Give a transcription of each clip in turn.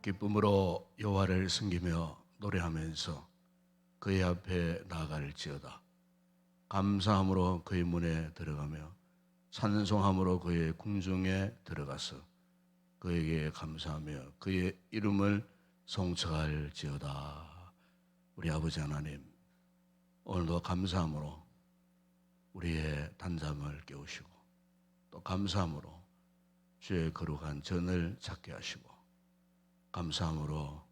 기쁨으로 여호와를 섬기며 노래하면서 그의 앞에 나아갈지어다. 감사함으로 그의 문에 들어가며 찬송함으로 그의 궁중에 들어가서 그에게 감사하며 그의 이름을 송축할지어다. 우리 아버지 하나님, 오늘도 감사함으로 우리의 단잠을 깨우시고 또 감사함으로 주의 거룩한 전을 찾게 하시고 감사함으로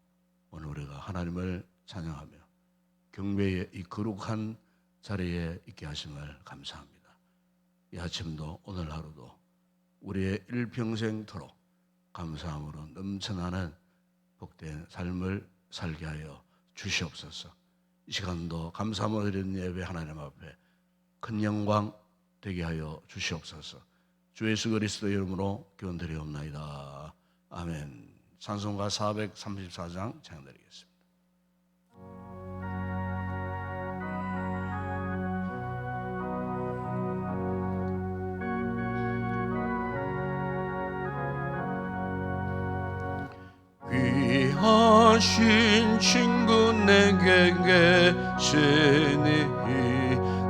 오늘 우리가 하나님을 찬양하며 경배의 이 거룩한 자리에 있게 하심을 감사합니다. 이 아침도 오늘 하루도 우리의 일평생토록 감사함으로 넘쳐나는 복된 삶을 살게 하여 주시옵소서. 이 시간도 감사함으로 드리는 예배 하나님 앞에 큰 영광 되게 하여 주시옵소서. 주 예수 그리스도의 이름으로 기원드리옵나이다. 아멘. 찬송가 434장 찬양드리겠습니다. 귀하신 친구 내게 계시니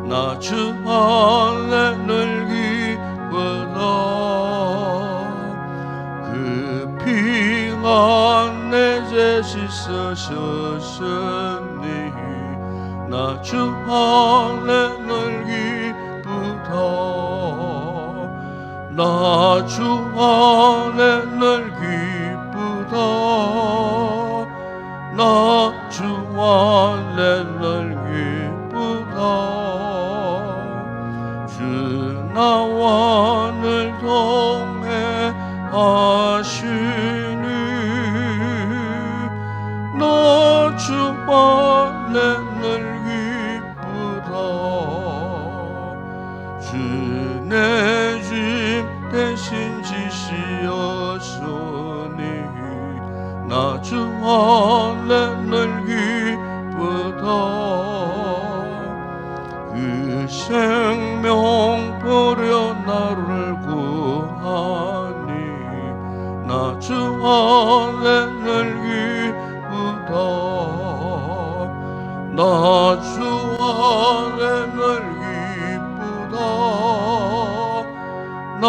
나 주 안에 늘 기쁘다. 그 피가 내 죄 씻으셨으니 나 주 안에 늘 기쁘다. 나 주 안에 늘 기쁘다. 나 주 안에 늘 기쁘다. 주 나와 늘 동행하시니 나 주 안에 늘 기쁘다. 주 내 집 대신 지시었으니 나 주 안에 늘 기쁘다. 그 생명 버려 나를 구하니 나 주 안에 늘 기쁘다. 나 주 안에 늘 기쁘다. 나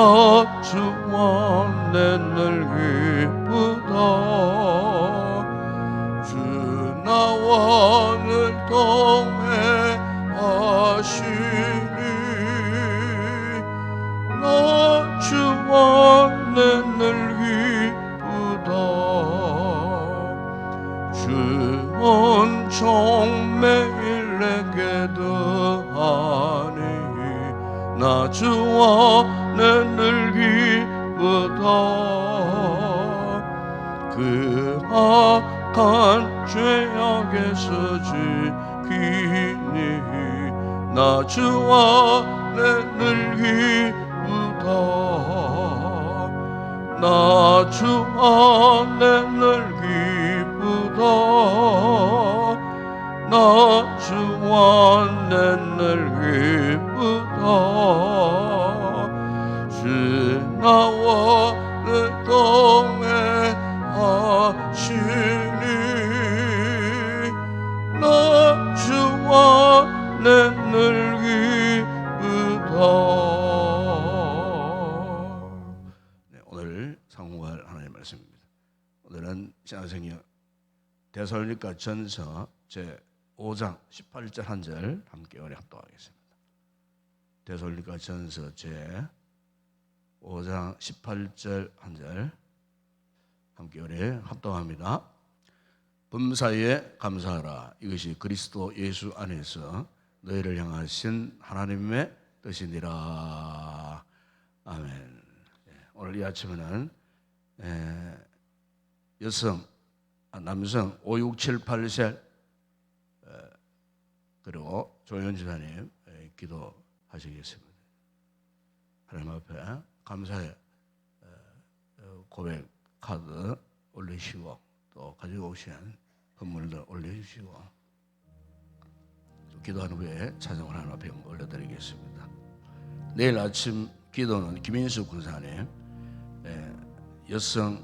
주 안에 늘 기쁘다. 주 나와 늘 동행하시니 나 주 안에 늘 기쁘다. 주 은총 매일 내게 더하니 나 주 안에 늘 기쁘다. 그 악한 죄악에서 지키니 나 주 안에 늘 기쁘다. 나 주 안에 늘 기쁘다. 나 주 안에 늘 기쁘다. 주 나와 늘 동행하시니 나 주 안에 늘 기쁘다. 네, 오늘 상고할 하나님의 말씀입니다. 오늘은 신약성경 데살로니가 전서 제 5장 18절 한 절 함께 우리 합독하겠습니다. 데살로니가 전서 제 5장 18절 한 절 함께 우리 합독합니다. 범사에 감사하라. 이것이 그리스도 예수 안에서 너희를 향하신 하나님의 뜻이니라. 아멘. 오늘 이 아침에는 남성 5, 6, 7, 8세 그리고 조현 지사님 기도하시겠습니다. 하나님 앞에 감사의 고백 카드 올리시고 또 가지고 오신 선물들 올려주시고 기도한 후에 찬송을 하나님 앞에 올려드리겠습니다. 내일 아침 기도는 김인수 군사님 여성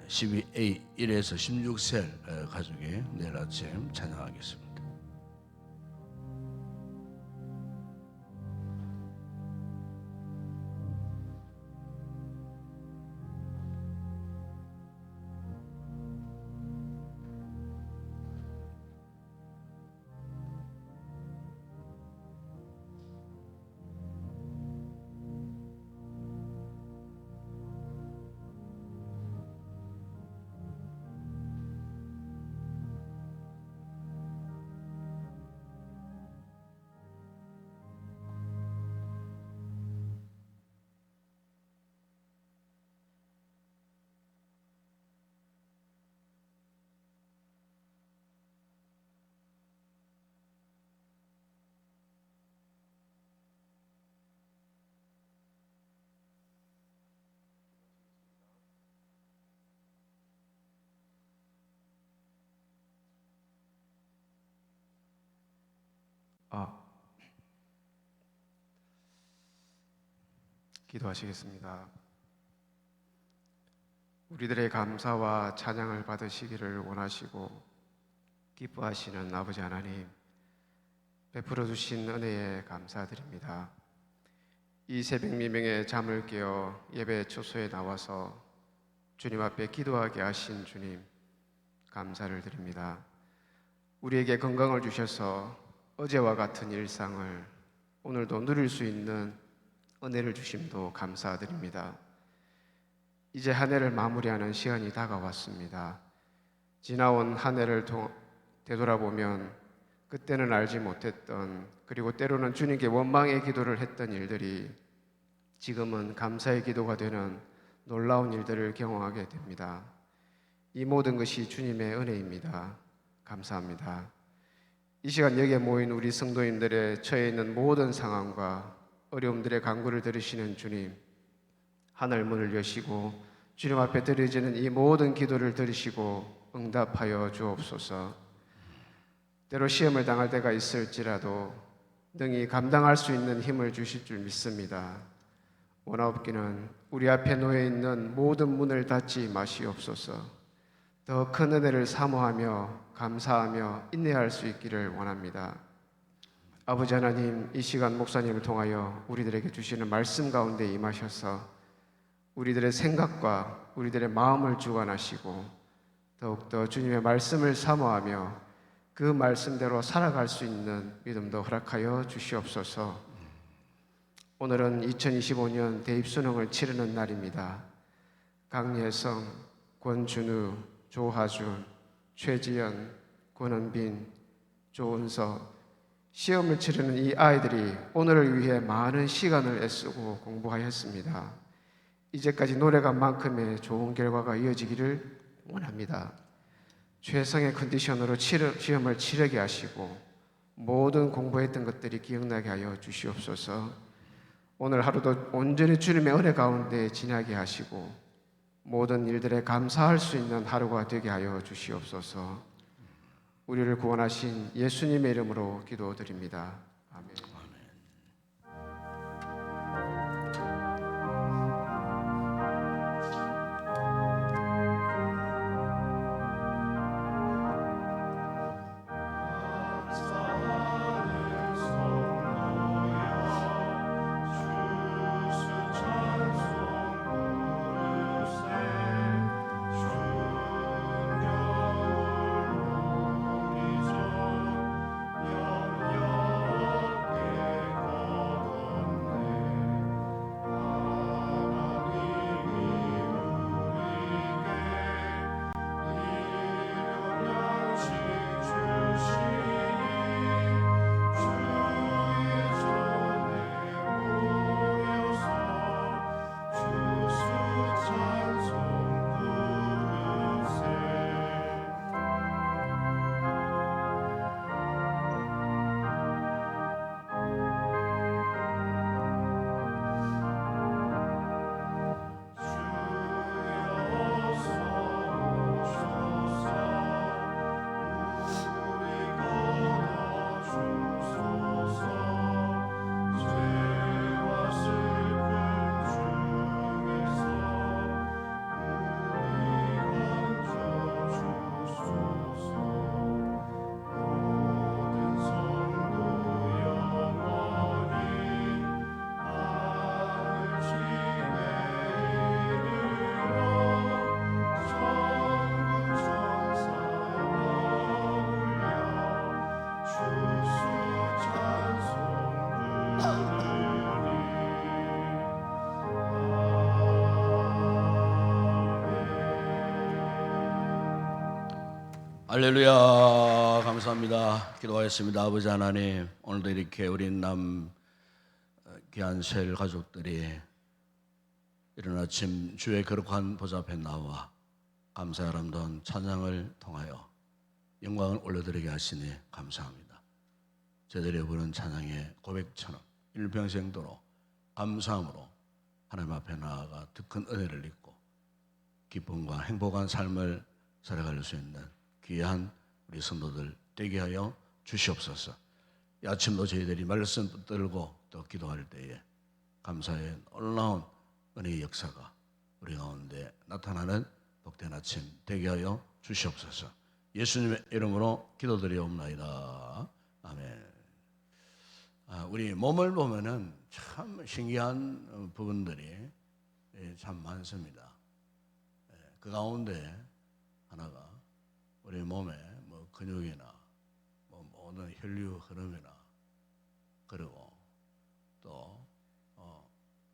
1에서 16세 가족이 내일 아침 찬양하겠습니다. 기도하시겠습니다. 우리들의 감사와 찬양을 받으시기를 원하시고 기뻐하시는 아버지 하나님, 베풀어 주신 은혜에 감사드립니다. 이 새벽 미명에 잠을 깨어 예배 초소에 나와서 주님 앞에 기도하게 하신 주님, 감사를 드립니다. 우리에게 건강을 주셔서 어제와 같은 일상을 오늘도 누릴 수 있는 은혜를 주심도 감사드립니다. 이제 한 해를 마무리하는 시간이 다가왔습니다. 지나온 한 해를 되돌아보면 그때는 알지 못했던, 그리고 때로는 주님께 원망의 기도를 했던 일들이 지금은 감사의 기도가 되는 놀라운 일들을 경험하게 됩니다. 이 모든 것이 주님의 은혜입니다. 감사합니다. 이 시간 여기에 모인 우리 성도님들의 처해 있는 모든 상황과 어려움들의 간구를 들으시는 주님, 하늘 문을 여시고 주님 앞에 드려지는 이 모든 기도를 들으시고 응답하여 주옵소서. 때로 시험을 당할 때가 있을지라도 능히 감당할 수 있는 힘을 주실 줄 믿습니다. 원하옵기는 우리 앞에 놓여 있는 모든 문을 닫지 마시옵소서. 더 큰 은혜를 사모하며 감사하며 인내할 수 있기를 원합니다. 아버지 하나님, 이 시간 목사님을 통하여 우리들에게 주시는 말씀 가운데 임하셔서 우리들의 생각과 우리들의 마음을 주관하시고 더욱더 주님의 말씀을 사모하며 그 말씀대로 살아갈 수 있는 믿음도 허락하여 주시옵소서. 오늘은 2025년 대입수능을 치르는 날입니다. 강예성, 권준우, 조하준, 최지연, 권은빈, 조은서, 시험을 치르는 이 아이들이 오늘을 위해 많은 시간을 애쓰고 공부하였습니다. 이제까지 노력한만큼의 좋은 결과가 이어지기를 원합니다. 최상의 컨디션으로 시험을 치르게 하시고 모든 공부했던 것들이 기억나게 하여 주시옵소서. 오늘 하루도 온전히 주님의 은혜 가운데 지나게 하시고 모든 일들에 감사할 수 있는 하루가 되게 하여 주시옵소서. 우리를 구원하신 예수님의 이름으로 기도드립니다. 아멘. 할렐루야. 감사합니다. 기도하겠습니다. 아버지 하나님, 오늘도 이렇게 우리 귀한 셀 가족들이 이른 아침 주의 거룩한 보좌 앞에 나와 감사의 아름다운 찬양을 통하여 영광을 올려드리게 하시니 감사합니다. 저들이 부른 찬양의 고백처럼 일평생도록 감사함으로 하나님 앞에 나아가 더 큰 은혜를 입고 기쁨과 행복한 삶을 살아갈 수 있는 귀한 우리 성도들 되게 하여 주시옵소서. 이 아침도 저희들이 말씀 붙들고 또 기도할 때에 감사의 놀라운 은혜의 역사가 우리 가운데 나타나는 복된 아침 되게 하여 주시옵소서. 예수님의 이름으로 기도드리옵나이다. 아멘. 우리 몸을 보면은 참 신기한 부분들이 참 많습니다. 그 가운데 하나가 우리 몸에 뭐 근육이나 뭐 모든 혈류 흐름이나 그리고 또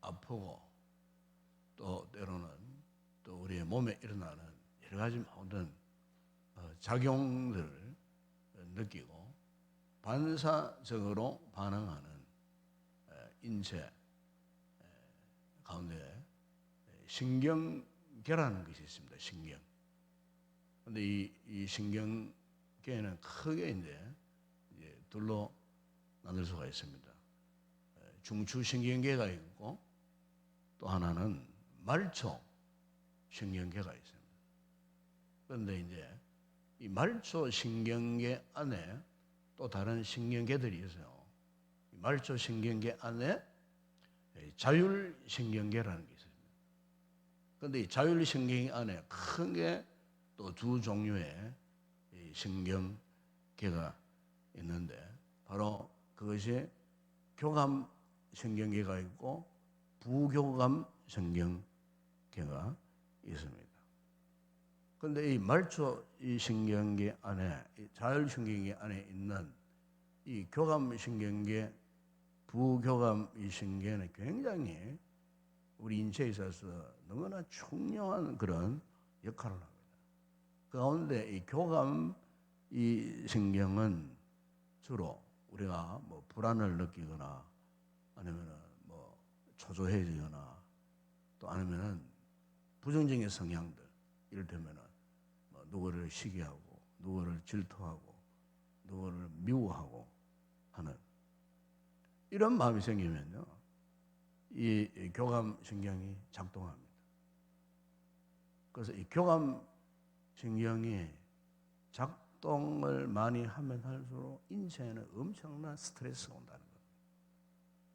아프고 또 때로는 또 우리 몸에 일어나는 여러 가지 모든 작용들을 느끼고 반사적으로 반응하는 인체 가운데 신경계라는 것이 있습니다. 신경. 근데 이 신경계는 크게 이제 둘로 나눌 수가 있습니다. 중추신경계가 있고 또 하나는 말초 신경계가 있습니다. 그런데 이제 이 말초 신경계 안에 또 다른 신경계들이 있어요. 말초 신경계 안에 자율신경계라는 게 있습니다. 그런데 이 자율신경 안에 크게 또 두 종류의 신경계가 있는데 바로 그것이 교감신경계가 있고 부교감신경계가 있습니다. 그런데 이 말초 이 신경계 안에 이 자율신경계 안에 있는 이 교감신경계, 부교감신경계는 굉장히 우리 인체에 있어서 너무나 중요한 그런 역할을 합니다. 그 가운데 이 교감 이 신경은 주로 우리가 뭐 불안을 느끼거나 아니면은 뭐 초조해지거나 또 아니면은 부정적인 성향들 이를테면은 뭐 누구를 시기하고 누구를 질투하고 누구를 미워하고 하는 이런 마음이 생기면요 이 교감 신경이 작동합니다. 그래서 이 교감 신경이 작동을 많이 하면 할수록 인체에는 엄청난 스트레스가 온다는 거예요.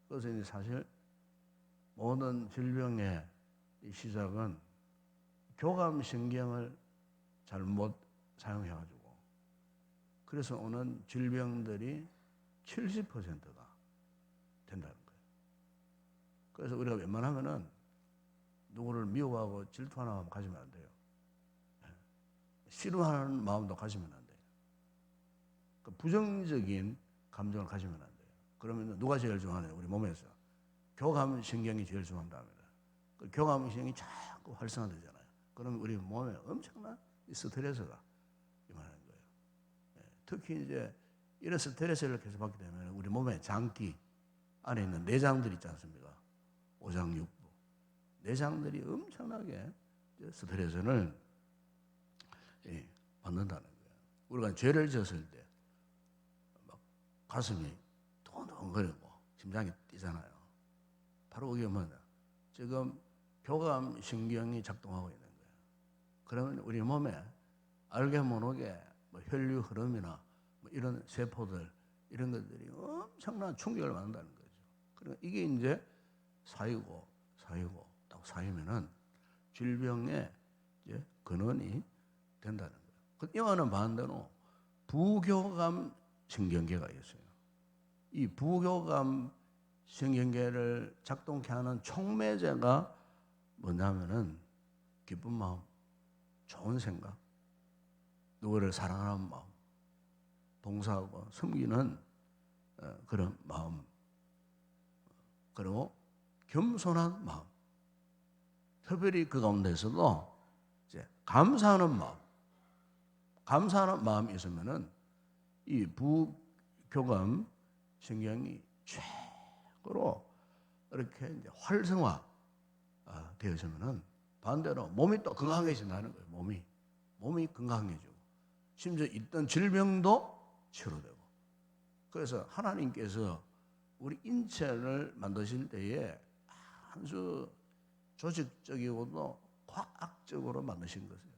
그래서 이제 사실 모든 질병의 시작은 교감 신경을 잘못 사용해가지고 그래서 오는 질병들이 70%가 된다는 거예요. 그래서 우리가 웬만하면은 누구를 미워하고 질투하는 마음 가지면 안 돼요. 싫어하는 마음도 가지면 안 돼요. 그 부정적인 감정을 가지면 안 돼요. 그러면 누가 제일 좋아하나요? 우리 몸에서 교감신경이 제일 좋아한답니다. 그 교감신경이 자꾸 활성화되잖아요. 그러면 우리 몸에 엄청난 스트레스가 임하는 거예요. 특히 이제 이런 스트레스를 계속 받게 되면 우리 몸의 장기 안에 있는 내장들 있지 않습니까? 오장육부 내장들이 엄청나게 스트레스를 받는다는 거예요. 우리가 죄를 지었을 때 막 가슴이 두근두근거리고 심장이 뛰잖아요. 바로 그게 뭐냐? 지금 교감신경이 작동하고 있는 거예요. 그러면 우리 몸에 알게 모르게 뭐 혈류 흐름이나 뭐 이런 세포들 이런 것들이 엄청난 충격을 받는다는 거죠. 그러니까 이게 이제 쌓이고 딱 쌓이면은 질병의 이제 근원이 된다는 거예요. 이와는 반대로 부교감 신경계가 있어요. 이 부교감 신경계를 작동케 하는 촉매제가 뭐냐면은 기쁜 마음, 좋은 생각, 누구를 사랑하는 마음, 봉사하고 섬기는 그런 마음, 그리고 겸손한 마음, 특별히 그 가운데서도 이제 감사하는 마음, 감사하는 마음이 있으면은 이 부교감 신경이 최고로 이렇게 이제 활성화 되어지면은 반대로 몸이 또 건강해진다는 거예요. 몸이 건강해지고 심지어 있던 질병도 치료되고. 그래서 하나님께서 우리 인체를 만드실 때에 아주 조직적이고도 과학적으로 만드신 것이에요.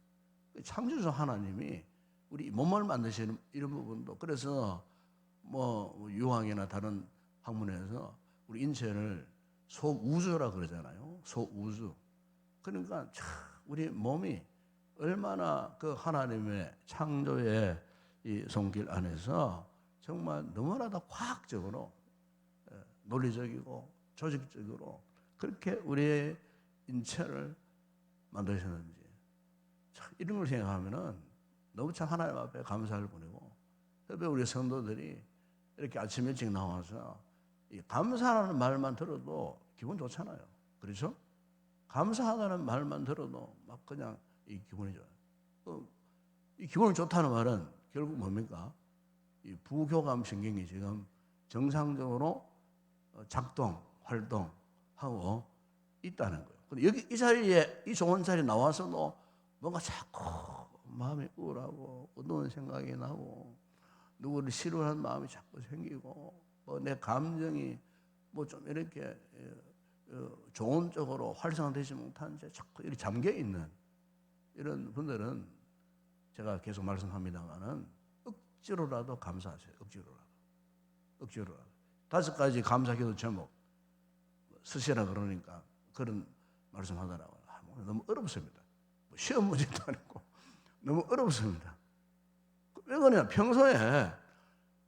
창조주 하나님이 우리 몸을 만드시는 이런 부분도, 그래서 뭐 유황이나 다른 학문에서 우리 인체를 소우주라 그러잖아요. 소우주. 그러니까 우리 몸이 얼마나 그 하나님의 창조의 이 손길 안에서 정말 너무나도 과학적으로 논리적이고 조직적으로 그렇게 우리의 인체를 만드셨는지, 이런 걸 생각하면은 너무 참 하나님 앞에 감사를 보내고, 특히 우리 성도들이 이렇게 아침 일찍 나와서 이 감사하는 말만 들어도 기분 좋잖아요. 그렇죠? 감사하다는 말만 들어도 막 그냥 이 기분이 좋아요. 이 기분이 좋다는 말은 결국 뭡니까? 이 부교감 신경이 지금 정상적으로 작동, 활동하고 있다는 거예요. 근데 여기 이 자리에, 이 좋은 자리에 나와서도 뭔가 자꾸 마음이 우울하고 어두운 생각이 나고 누구를 싫어하는 마음이 자꾸 생기고 뭐 내 감정이 뭐 좀 이렇게 좋은 쪽으로 활성화되지 못한 채 자꾸 이렇게 잠겨 있는 이런 분들은 제가 계속 말씀합니다만은 억지로라도 감사하세요. 억지로라도. 5가지 감사기도 제목 쓰시라 그러니까 그런 말씀하더라고요. 너무 어렵습니다. 시험 문제도 아니고 너무 어렵습니다. 왜 그러냐? 평소에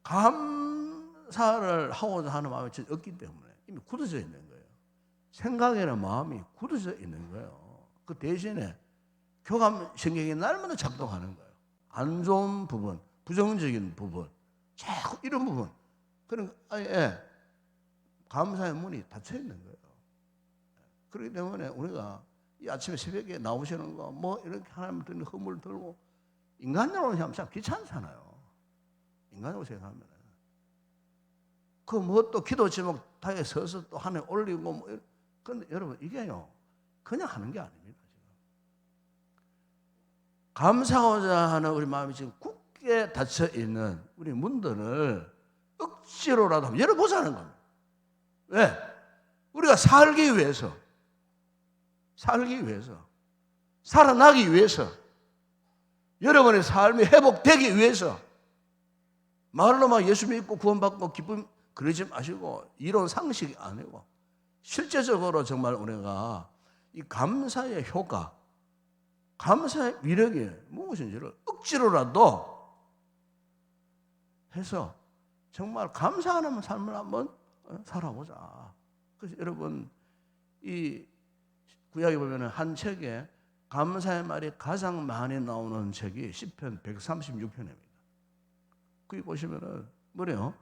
감사를 하고자 하는 마음이 없기 때문에 이미 굳어져 있는 거예요. 생각에는 마음이 굳어져 있는 거예요. 그 대신에 교감 신경이 날마다 작동하는 거예요. 안 좋은 부분, 부정적인 부분, 자꾸 이런 부분. 그러니까 아예 감사의 문이 닫혀 있는 거예요. 그렇기 때문에 우리가 이 아침에 새벽에 나오시는 거, 뭐 이렇게 하나님 드리는 허물 들고 인간적으로 생각하면 참 귀찮잖아요. 인간적으로 생각하면. 그 뭐 또 기도 제목 타에 서서 또 하나님 올리고 뭐. 근데 여러분 이게요, 그냥 하는 게 아닙니다. 지금. 감사하고자 하는 우리 마음이 지금 굳게 닫혀 있는 우리 문들을 억지로라도 한번 열어보자는 겁니다. 왜? 우리가 살기 위해서, 살아나기 위해서, 여러분의 삶이 회복되기 위해서, 말로 막 예수 믿고 구원받고 기쁨 그러지 마시고 이론 상식이 아니고 실제적으로 정말 우리가 이 감사의 효과, 감사의 위력이 무엇인지를 억지로라도 해서 정말 감사하는 삶을 한번 살아보자. 그래서 여러분 이 구약에 보면 한 책에 감사의 말이 가장 많이 나오는 책이 시편 136편입니다. 거기 보시면은 뭐래요?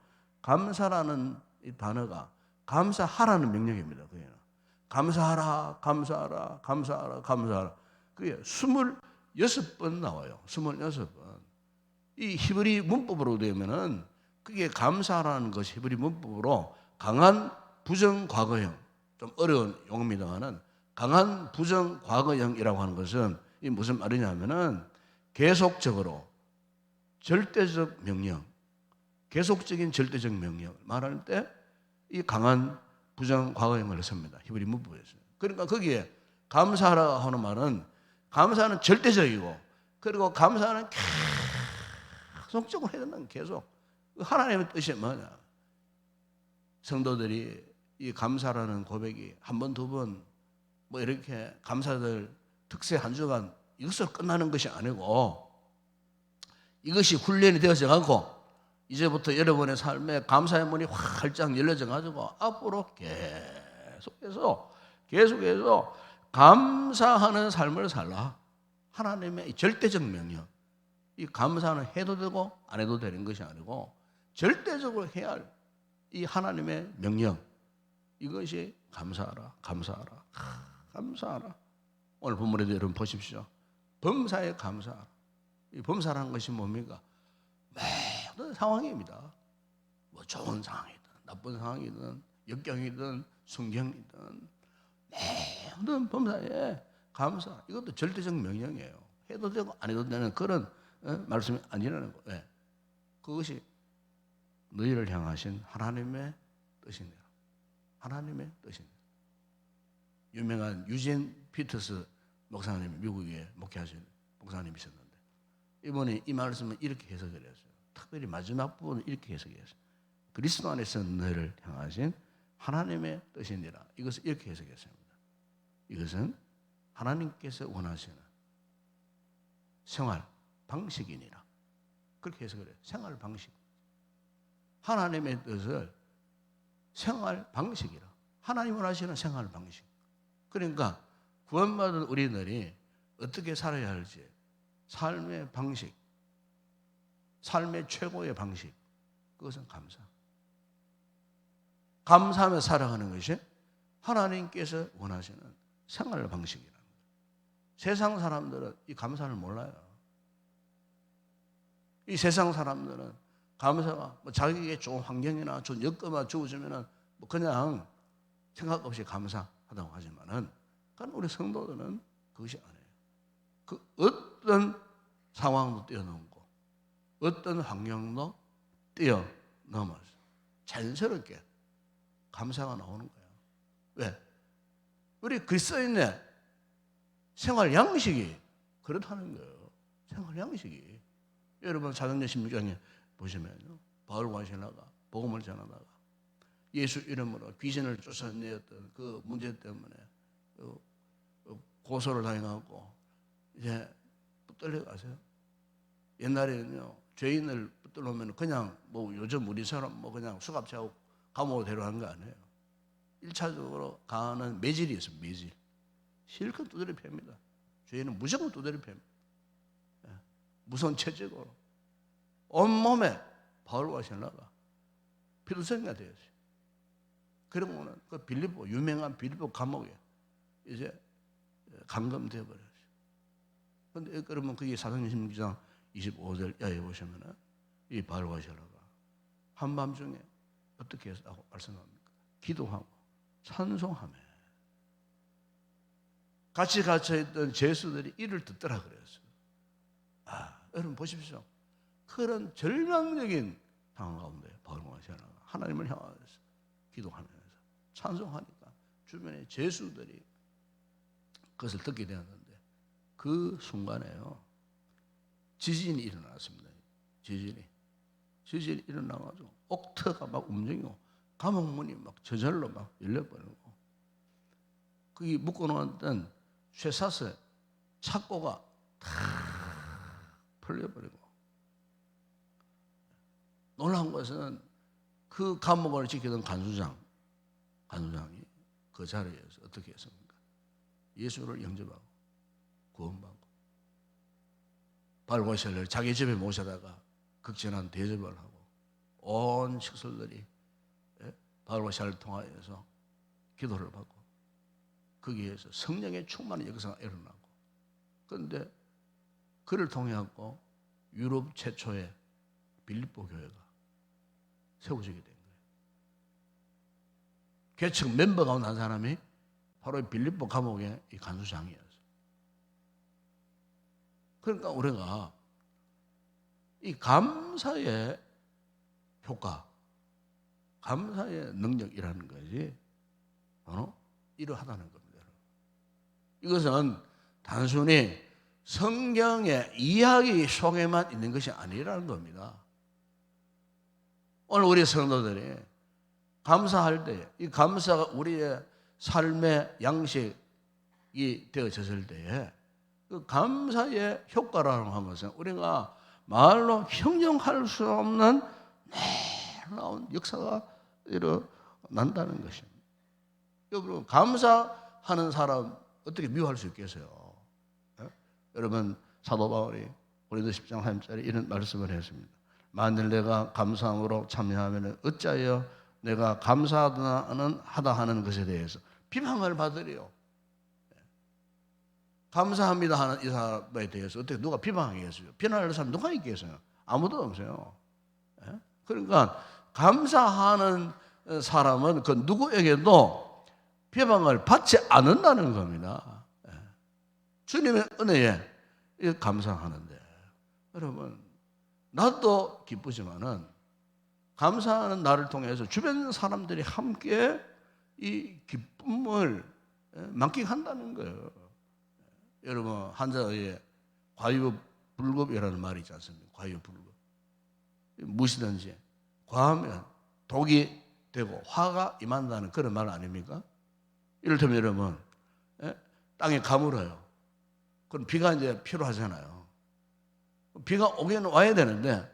감사라는 이 단어가 감사하라는 명령입니다. 그게는 감사하라, 감사하라, 감사하라, 감사하라. 그게 26번 나와요. 26번. 이 히브리 문법으로 되면은 그게 감사라는 것이 히브리 문법으로 강한 부정 과거형, 좀 어려운 용어입니다만은 강한 부정 과거형이라고 하는 것은 이 무슨 말이냐면은 계속적으로 절대적 명령, 계속적인 절대적 명령 말할 때 이 강한 부정 과거형을 씁니다. 히브리 문법에서. 그러니까 거기에 감사하라 하는 말은 감사는 절대적이고, 그리고 감사는 계속적으로 해야 된다는, 계속. 하나님의 뜻이 뭐냐? 성도들이 이 감사라는 고백이 한 번, 두 번 뭐 이렇게 감사들 특세 한 주간 이것으로 끝나는 것이 아니고, 이것이 훈련이 되어져 가고 이제부터 여러분의 삶에 감사의 문이 활짝 열려져 가지고 앞으로 계속해서 감사하는 삶을 살라. 하나님의 절대적 명령. 이 감사는 해도 되고 안 해도 되는 것이 아니고 절대적으로 해야 할 이 하나님의 명령. 이것이 감사하라, 감사하라, 감사하라. 오늘 본문에도 여러분 보십시오. 범사에 감사하라. 이 범사라는 것이 뭡니까? 모든 상황입니다. 뭐 좋은 상황이든 나쁜 상황이든 역경이든 순경이든 모든 범사에 감사. 이것도 절대적 명령이에요. 해도 되고 안 해도 되는 그런 말씀이 아니라는 거예요. 왜? 그것이 너희를 향하신 하나님의 뜻이니라. 하나님의 뜻이니라. 유명한 유진 피터스 목사님, 미국에 목회하신 목사님이셨는데 이분이 이 말씀을 이렇게 해석을 했어요. 특별히 마지막 부분을 이렇게 해석했어요. 그리스도 안에서 너희를 향하신 하나님의 뜻이니라. 이것을 이렇게 해석했습니다. 이것은 하나님께서 원하시는 생활 방식이니라. 그렇게 해석을 해요. 생활 방식. 하나님의 뜻을 생활 방식이라. 하나님 원하시는 생활 방식. 그러니까 구원받은 우리들이 어떻게 살아야 할지 삶의 방식, 삶의 최고의 방식, 그것은 감사. 감사하며 살아가는 것이 하나님께서 원하시는 생활 방식이라는 거예요. 세상 사람들은 이 감사를 몰라요. 이 세상 사람들은 감사가 뭐 자기에게 좋은 환경이나 좋은 여건만 주어지면은 뭐 그냥 생각 없이 감사하다고 하지만은, 그러니까 우리 성도들은 그것이 아니에요. 그 어떤 상황도 뛰어넘고 어떤 환경도 뛰어넘어서 자연스럽게 감사가 나오는 거예요. 왜? 우리 그리스도인의 생활 양식이 그렇다는 거예요. 생활 양식이. 여러분 사도행전 16장에 보시면요, 바울과 시라가 복음을 전하다가 예수 이름으로 귀신을 쫓아내었던 그 문제 때문에 고소를 당해갖고 이제 붙들려 가세요. 옛날에는요, 죄인을 붙들려면 그냥 뭐 요즘 우리처럼 뭐 그냥 수갑차고 감옥으로 데려간 거 아니에요. 1차적으로 가는 매질이 있어요. 매질. 실컷 두드려 팹니다. 죄인은 무조건 두드려 팹니다. 무서운 체질로 온몸에 바울과 실라가 피투성이가 되었어요. 그러고는 그 빌립보, 유명한 빌립보 감옥에 이제 감금되어 버렸어요. 그런데 그러면 그게 사도행전 16장 25절 야에 보시면은 이 바울과 실라가 한밤중에 어떻게 했다고 말씀합니까? 기도하고 찬송하며 같이 갇혀있던 죄수들이 이를 듣더라 그랬어요. 여러분 보십시오. 그런 절망적인 상황 가운데 바울과 실라가 하나님을 향해서 기도하면서 찬송하니까 주변의 죄수들이 그것을 듣게 되었는데 그 순간에요, 지진이 일어났습니다. 지진이 일어나가지고 옥터가 막 움직이고 감옥문이 막 저절로 막 열려버리고 거기 묶어놓았던 쇠사슬 착고가 다 풀려버리고, 놀라운 것은 그 감옥을 지키던 간수장이 그 자리에서 어떻게 했습니까? 예수를 영접하고 구원받고 바울과 실라를 자기 집에 모셔다가 극진한 대접을 하고 온 식솔들이 바울과 실라를 통하여서 기도를 받고 거기에서 성령의 충만한 역사가 일어나고, 그런데 그를 통해서 유럽 최초의 빌립보 교회가 세워지게 된 거예요. 개척 멤버 가운데 한 사람이 바로 빌립보 감옥의 이 간수장이었어요. 그러니까 우리가 이 감사의 효과, 감사의 능력이라는 것이 이러하다는 겁니다. 이것은 단순히 성경의 이야기 속에만 있는 것이 아니라는 겁니다. 오늘 우리 성도들이 감사할 때, 이 감사가 우리의 삶의 양식이 되어졌을 때에 그 감사의 효과라고 하는 것은 우리가 말로 형용할 수 없는 놀라운 역사가 일어난다는 것입니다. 여러분, 감사하는 사람 어떻게 미워할 수 있겠어요? 여러분, 사도 바울이 고린도 10장 3절에 이런 말씀을 했습니다. 만일 내가 감사함으로 참여하면 어찌하여 내가 감사하다 하는 것에 대해서 비방을 받으리요. 감사합니다 하는 이 사람에 대해서 어떻게 누가 비판하겠어요? 비난할 사람 누가 있겠어요? 아무도 없어요. 예? 그러니까 감사하는 사람은 그 누구에게도 비방을 받지 않는다는 겁니다. 예. 주님의 은혜에 감사하는데, 여러분, 나도 기쁘지만은 감사하는 나를 통해서 주변 사람들이 함께 이 기쁨을 만끽한다는 거예요. 여러분, 한자에 과유불급이라는 말이 있지 않습니까? 과유불급. 무엇이든지 과하면 독이 되고 화가 임한다는 그런 말 아닙니까? 이를테면 여러분, 땅에 가물어요. 그럼 비가 이제 필요하잖아요. 비가 오긴 와야 되는데,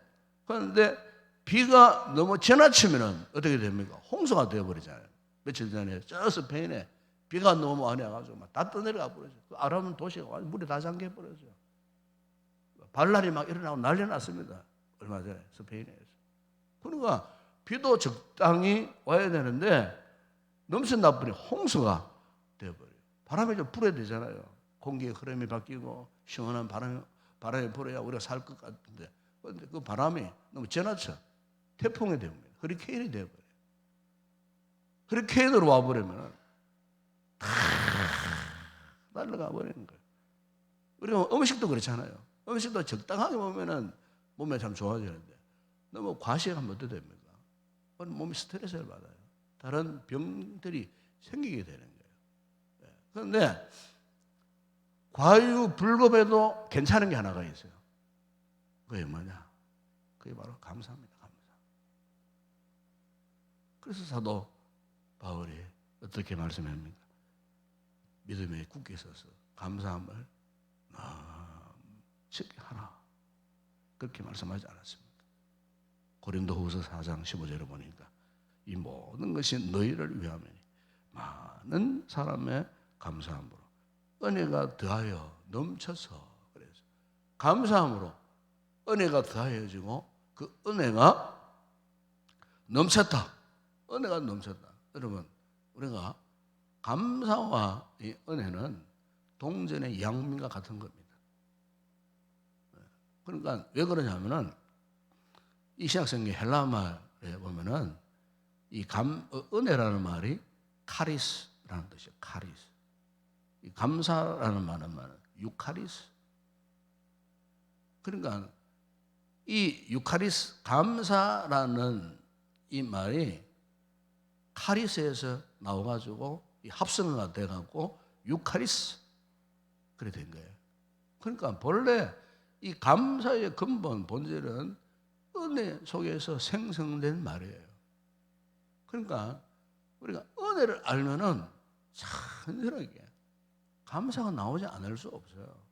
그런데 비가 너무 지나치면은 어떻게 됩니까? 홍수가 되어버리잖아요. 며칠 전에 저 스페인에 비가 너무 많이 와가지고 막 다 떠내려가 버렸어요. 그 아랍 도시가 완전 물이 다 잠겨 버렸어요. 발날이 막 일어나고 난리 났습니다. 얼마 전에 스페인에서. 그러니까 비도 적당히 와야 되는데 넘친다 보니 홍수가 되어버려요. 바람이 좀 불어야 되잖아요. 공기의 흐름이 바뀌고 시원한 바람이 불어야 우리가 살 것 같은데, 그런데 그 바람이 너무 지나쳐 태풍이 됩니다. 허리케인이 되어버려요. 허리케인으로 와버리면 다 날아가 버리는 거예요. 우리가 음식도 그렇잖아요. 음식도 적당하게 먹으면 몸에 참 좋아지는데 너무 과식하면 어떻게 됩니까? 몸이 스트레스를 받아요. 다른 병들이 생기게 되는 거예요. 그런데 과유불급에도 괜찮은 게 하나가 있어요. 그게 뭐냐? 그게 바로 감사합니다. 감사. 그래서 사도 바울이 어떻게 말씀합니까? 믿음에 굳게 서서 감사함을 쉽게 하라. 그렇게 말씀하지 않았습니까? 고린도후서 4장 15절에 보니까 이 모든 것이 너희를 위함이니 많은 사람의 감사함으로 은혜가 더하여 넘쳐서, 그래서 감사함으로 은혜가 더하여지고 그 은혜가 넘쳤다. 은혜가 넘쳤다. 여러분, 우리가 감사와 이 은혜는 동전의 양면과 같은 겁니다. 그러니까 왜 그러냐면은 이 신약성경 헬라 말에 보면은 이 은혜라는 말이 카리스라는 뜻이에요. 카리스. 이 감사라는 말은 유카리스. 그러니까 이 유카리스, 감사라는 이 말이 카리스에서 나와가지고 합성어가 돼갖고 유카리스 그래 된 거예요. 그러니까 본래 이 감사의 근본 본질은 은혜 속에서 생성된 말이에요. 그러니까 우리가 은혜를 알면은 자연스럽게 감사가 나오지 않을 수 없어요.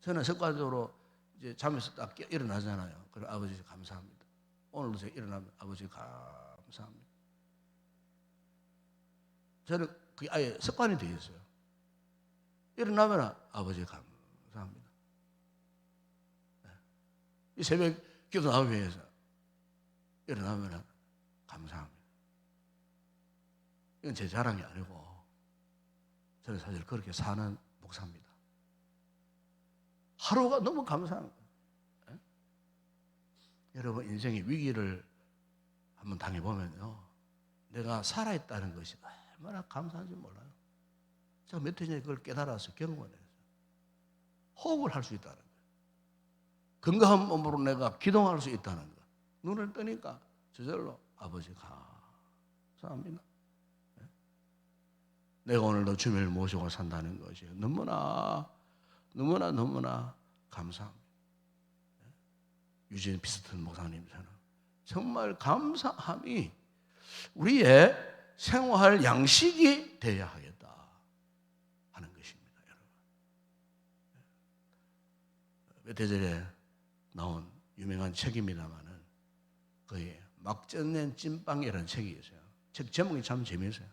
저는 습관적으로 이제 잠에서 딱 일어나잖아요. 그럼 아버지 감사합니다. 오늘도 제가 일어나면 아버지 감사합니다. 저는 그게 아예 습관이 되어 있어요. 일어나면 아버지 감사합니다. 이 새벽 기도 나오기 위해서 일어나면 감사합니다. 이건 제 자랑이 아니고 저는 사실 그렇게 사는 목사입니다. 하루가 너무 감사한 거예요. 여러분, 인생의 위기를 한번 당해보면요, 내가 살아있다는 것이 얼마나 감사한지 몰라요. 제가 몇 해 전에 그걸 깨달아서 경험을 했어요. 호흡을 할 수 있다는 거예요. 건강한 몸으로 내가 기동할 수 있다는 거. 눈을 뜨니까 저절로 아버지 감사합니다. 내가 오늘도 주님을 모시고 산다는 것이 너무나 감사합니다. 유진 비스턴 목사님처럼 정말 감사함이 우리의 생활 양식이 되어야 하겠다 하는 것입니다, 여러분. 몇 해 전에 나온 유명한 책입니다만은 거의 막 쪄낸 찐빵이라는 책이 있어요. 책 제목이 참 재미있어요.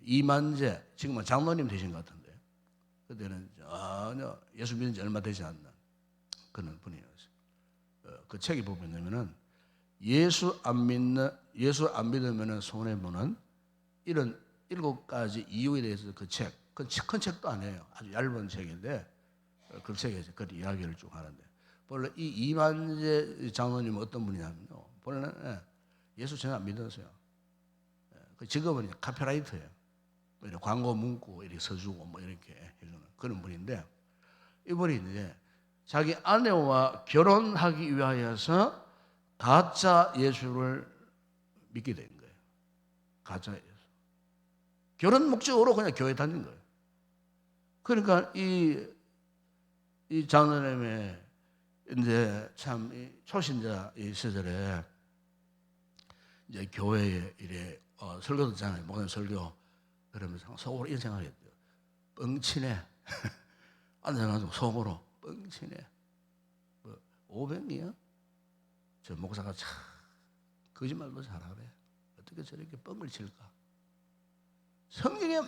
이만재, 지금은 장로님 되신 것 같은데 그때는 전혀 예수 믿은 지 얼마 되지 않는 그런 분이었어요. 그 책이 보면은 예수 안 믿으면 손해 보는 이런 7가지 이유에 대해서 그 책, 큰 책도 아니에요. 아주 얇은 책인데 그 책에서 그 이야기를 쭉 하는데, 본래 이 이만재 장로님은 어떤 분이냐면요, 본래 예수 전혀 안 믿었어요. 그 직업은 카피라이터예요. 이렇게 광고 문구 이렇게 써주고 뭐 이렇게 해주는 그런 분인데, 이분이 이제 자기 아내와 결혼하기 위하여서 가짜 예수를 믿게 된 거예요. 가짜 예수. 결혼 목적으로 그냥 교회 다닌 거예요. 그러니까 이 장로님의 이제 참 초신자 이 시절에 이제 교회에 이래 설교 듣잖아요. 목사님 설교 그러면서 속으로 이런 생각을 했대요. 뻥치네. 앉아가지고 속으로 뻥치네. 뭐 500이야? 저 목사가 참 거짓말도 잘하네. 어떻게 저렇게 뻥을 칠까? 성경의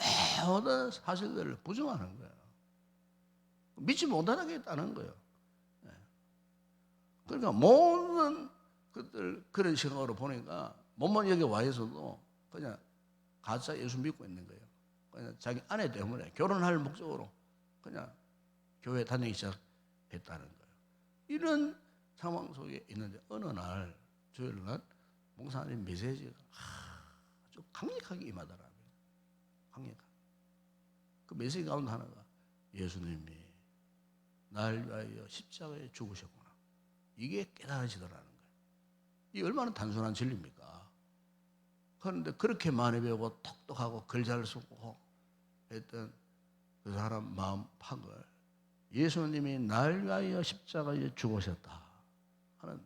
모든 사실들을 부정하는 거예요. 믿지 못하겠다는 거예요. 그러니까 모든 것들 그런 생각으로 보니까 몸만 여기 와 있어도 그냥 가짜 예수 믿고 있는 거예요. 그냥 자기 아내 때문에 결혼할 목적으로 그냥 교회 다니기 시작했다는 거예요. 이런 상황 속에 있는데 어느 날 주일날 목사님 메시지가 아주 강력하게 임하더라고요. 강력하게. 그 메시지 가운데 하나가 예수님이 날 위하여 십자가에 죽으셨구나. 이게 깨달아지더라는 거예요. 이 얼마나 단순한 진리입니까? 그런데 그렇게 많이 배우고 똑똑하고 글 잘 쓰고 했던 그 사람 마음 파걸, 예수님이 날 위하여 십자가에 죽으셨다 하는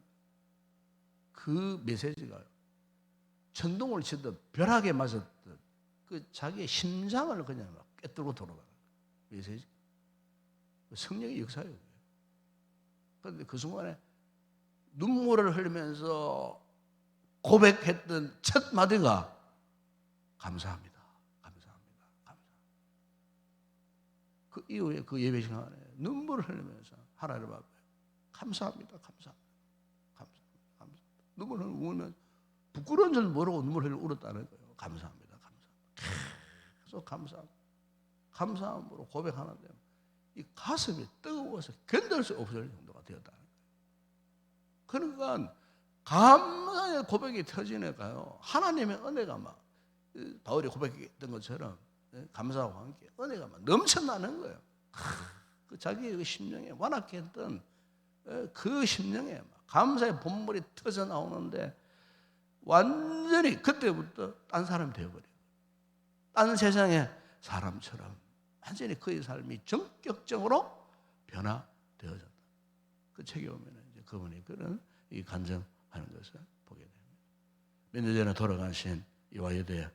그 메시지가 천둥을 치듯 벼락에 맞았듯 그 자기의 심장을 그냥 막 꿰뚫고 돌아가는 메시지. 성령의 역사예요. 그런데 그 순간에 눈물을 흘리면서 고백했던 첫 마디가 감사합니다. 감사합니다. 감사합니다. 그 이후에 그 예배 시간에 눈물을 흘리면서 하나님 앞에 감사합니다. 감사합니다. 감사합니다. 감사합니다. 눈물을 울면 부끄러운 줄 모르고 눈물을 울었다는 거예요. 감사합니다. 감사합니다. 계속 감사합니다. 감사함으로 고백하는데 이 가슴이 뜨거워서 견딜 수 없을 정도가 되었다는 거예요. 그러니까 감사의 고백이 터지니까요, 하나님의 은혜가 막 바울이 고백했던 것처럼 감사와 함께 은혜가 막 넘쳐나는 거예요. 그 자기의 그 심령에 완악해 했던 그 심령에 막 감사의 본물이 터져 나오는데 완전히 그때부터 딴 사람이 되어버려요. 딴 세상의 사람처럼 완전히 그의 삶이 전격적으로 변화되어졌다. 그 책에 보면 이제 그분이 그런 이 간증하는 것을 보게 됩니다. 몇 년 전에 돌아가신 이화여대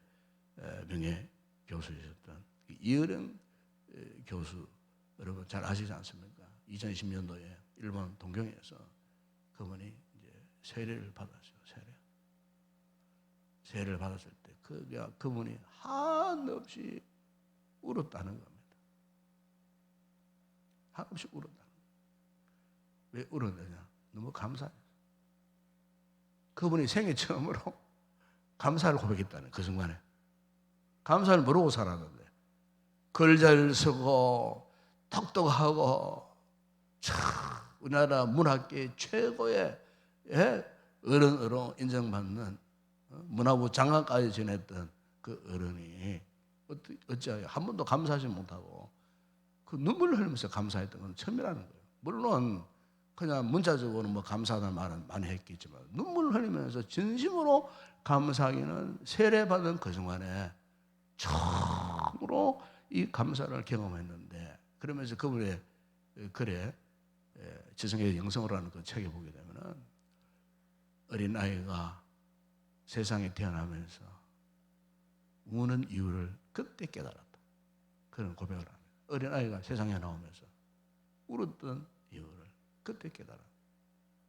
명예 교수이셨던 이어령 교수, 여러분 잘 아시지 않습니까? 2020년도에 일본 동경에서 그분이 이제 세례를 받았어요. 세례를 받았을 때 그분이 한없이 울었다는 겁니다. 한없이 울었다는 거예요. 왜 울었느냐? 너무 감사해요. 그분이 생애 처음으로 감사를 고백했다는 그 순간에. 감사를 모르고 살았는데 글 잘 쓰고 똑똑하고 참 우리나라 문학계 최고의 어른으로 인정받는 문화부 장관까지 지냈던 그 어른이 어찌하여 한 번도 감사하지 못하고 그 눈물을 흘리면서 감사했던 건 처음이라는 거예요. 물론 그냥 문자적으로 뭐 감사하다는 말은 많이 했겠지만 눈물을 흘리면서 진심으로 감사하기는 세례받은 그 순간에 처음으로 이 감사를 경험했는데, 그러면서 그분의 글에 지성의 영성으로 하는 그 책에 보게 되면은 어린아이가 세상에 태어나면서 우는 이유를 그때 깨달았다. 그런 고백을 합니다. 어린아이가 세상에 나오면서 울었던 이유를 그때 깨달았다.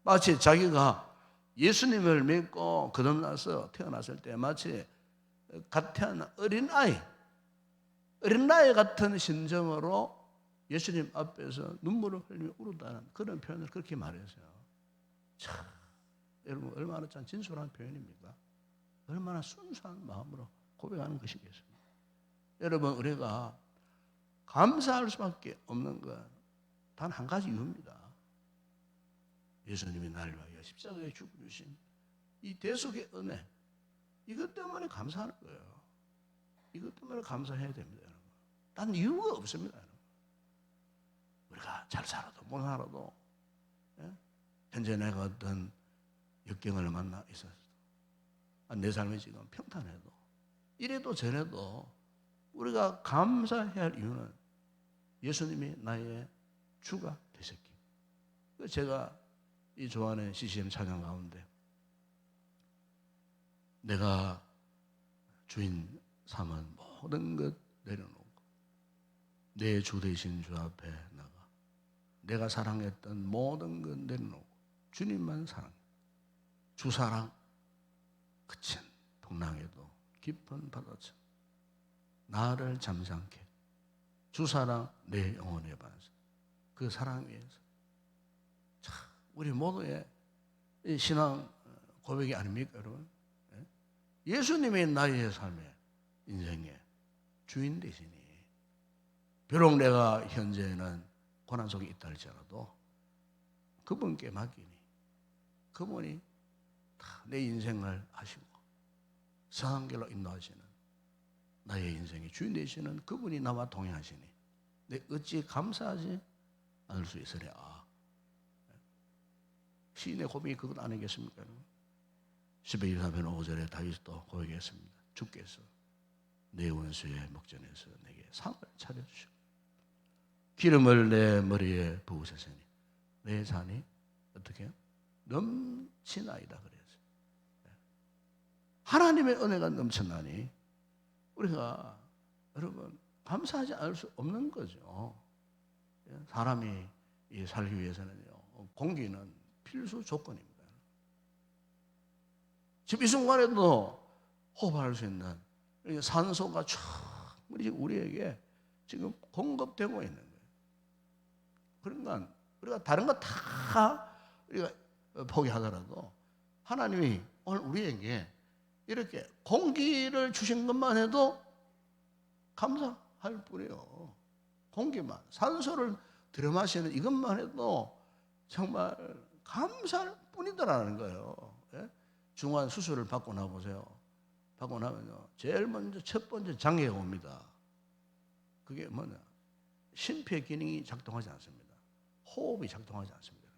마치 자기가 예수님을 믿고 거듭나서 태어났을 때 마치 갓 태어난 어린아이 같은 심정으로 예수님 앞에서 눈물을 흘리며 울었다는 그런 표현을 그렇게 말했어요. 참, 여러분 얼마나 참 진솔한 표현입니까? 얼마나 순수한 마음으로 고백하는 것이겠습니까? 여러분, 우리가 감사할 수밖에 없는 건 단 한 가지 이유입니다. 예수님이 나를 위하여 십자가에 죽으신 이 대속의 은혜, 이것 때문에 감사하는 거예요. 이것 때문에 감사해야 됩니다, 여러분. 딴 이유가 없습니다, 여러분. 우리가 잘 살아도 못 살아도, 예? 현재 내가 어떤 역경을 만나 있어서 내 삶이 지금 평탄해도 이래도 저래도 우리가 감사해야 할 이유는 예수님이 나의 주가 되셨기. 제가 이 좋아하는 CCM 찬양 가운데 내가 주인 삼은 모든 것 내려놓고 내 주 되신 주 앞에 나가 내가 사랑했던 모든 것 내려놓고 주님만 사랑해. 주 사랑 그친 풍랑에도 깊은 바다처럼 나를 잠잠케 주 사랑 내 영혼의 반석. 그 사랑 위에서 참 우리 모두의 신앙 고백이 아닙니까, 여러분? 예수님이 나의 삶의 인생의 주인 되시니 비록 내가 현재는 고난 속에 있다 할지라도 그분께 맡기니 그분이 다 내 인생을 하시고 선한 길로 인도하시는 나의 인생의 주인 되시는 그분이 나와 동행하시니 내 어찌 감사하지 않을 수 있으랴. 시인의 고백이 그것 아니겠습니까? 1123편 5절에 다윗도 고백했습니다. 주께서 내 원수의 목전에서 내게 상을 차려주시고 기름을 내 머리에 부으셨으니 내 잔이 어떻게 해요? 넘치나이다 그랬어요. 하나님의 은혜가 넘쳐나니 우리가 여러분 감사하지 않을 수 없는 거죠. 사람이 살기 위해서는요 공기는 필수 조건입니다. 지금 이 순간에도 호흡할 수 있는 산소가 충분히 우리에게 지금 공급되고 있는 거예요. 그러니까 우리가 다른 거 다 우리가 포기하더라도 하나님이 오늘 우리에게 이렇게 공기를 주신 것만 해도 감사할 뿐이에요. 공기만, 산소를 들여마시는 이것만 해도 정말 감사할 뿐이더라는 거예요. 예? 중환 수술을 받고 나보세요. 받고 나면요, 제일 먼저 첫 번째 장애가 옵니다. 그게 뭐냐? 심폐 기능이 작동하지 않습니다. 호흡이 작동하지 않습니다.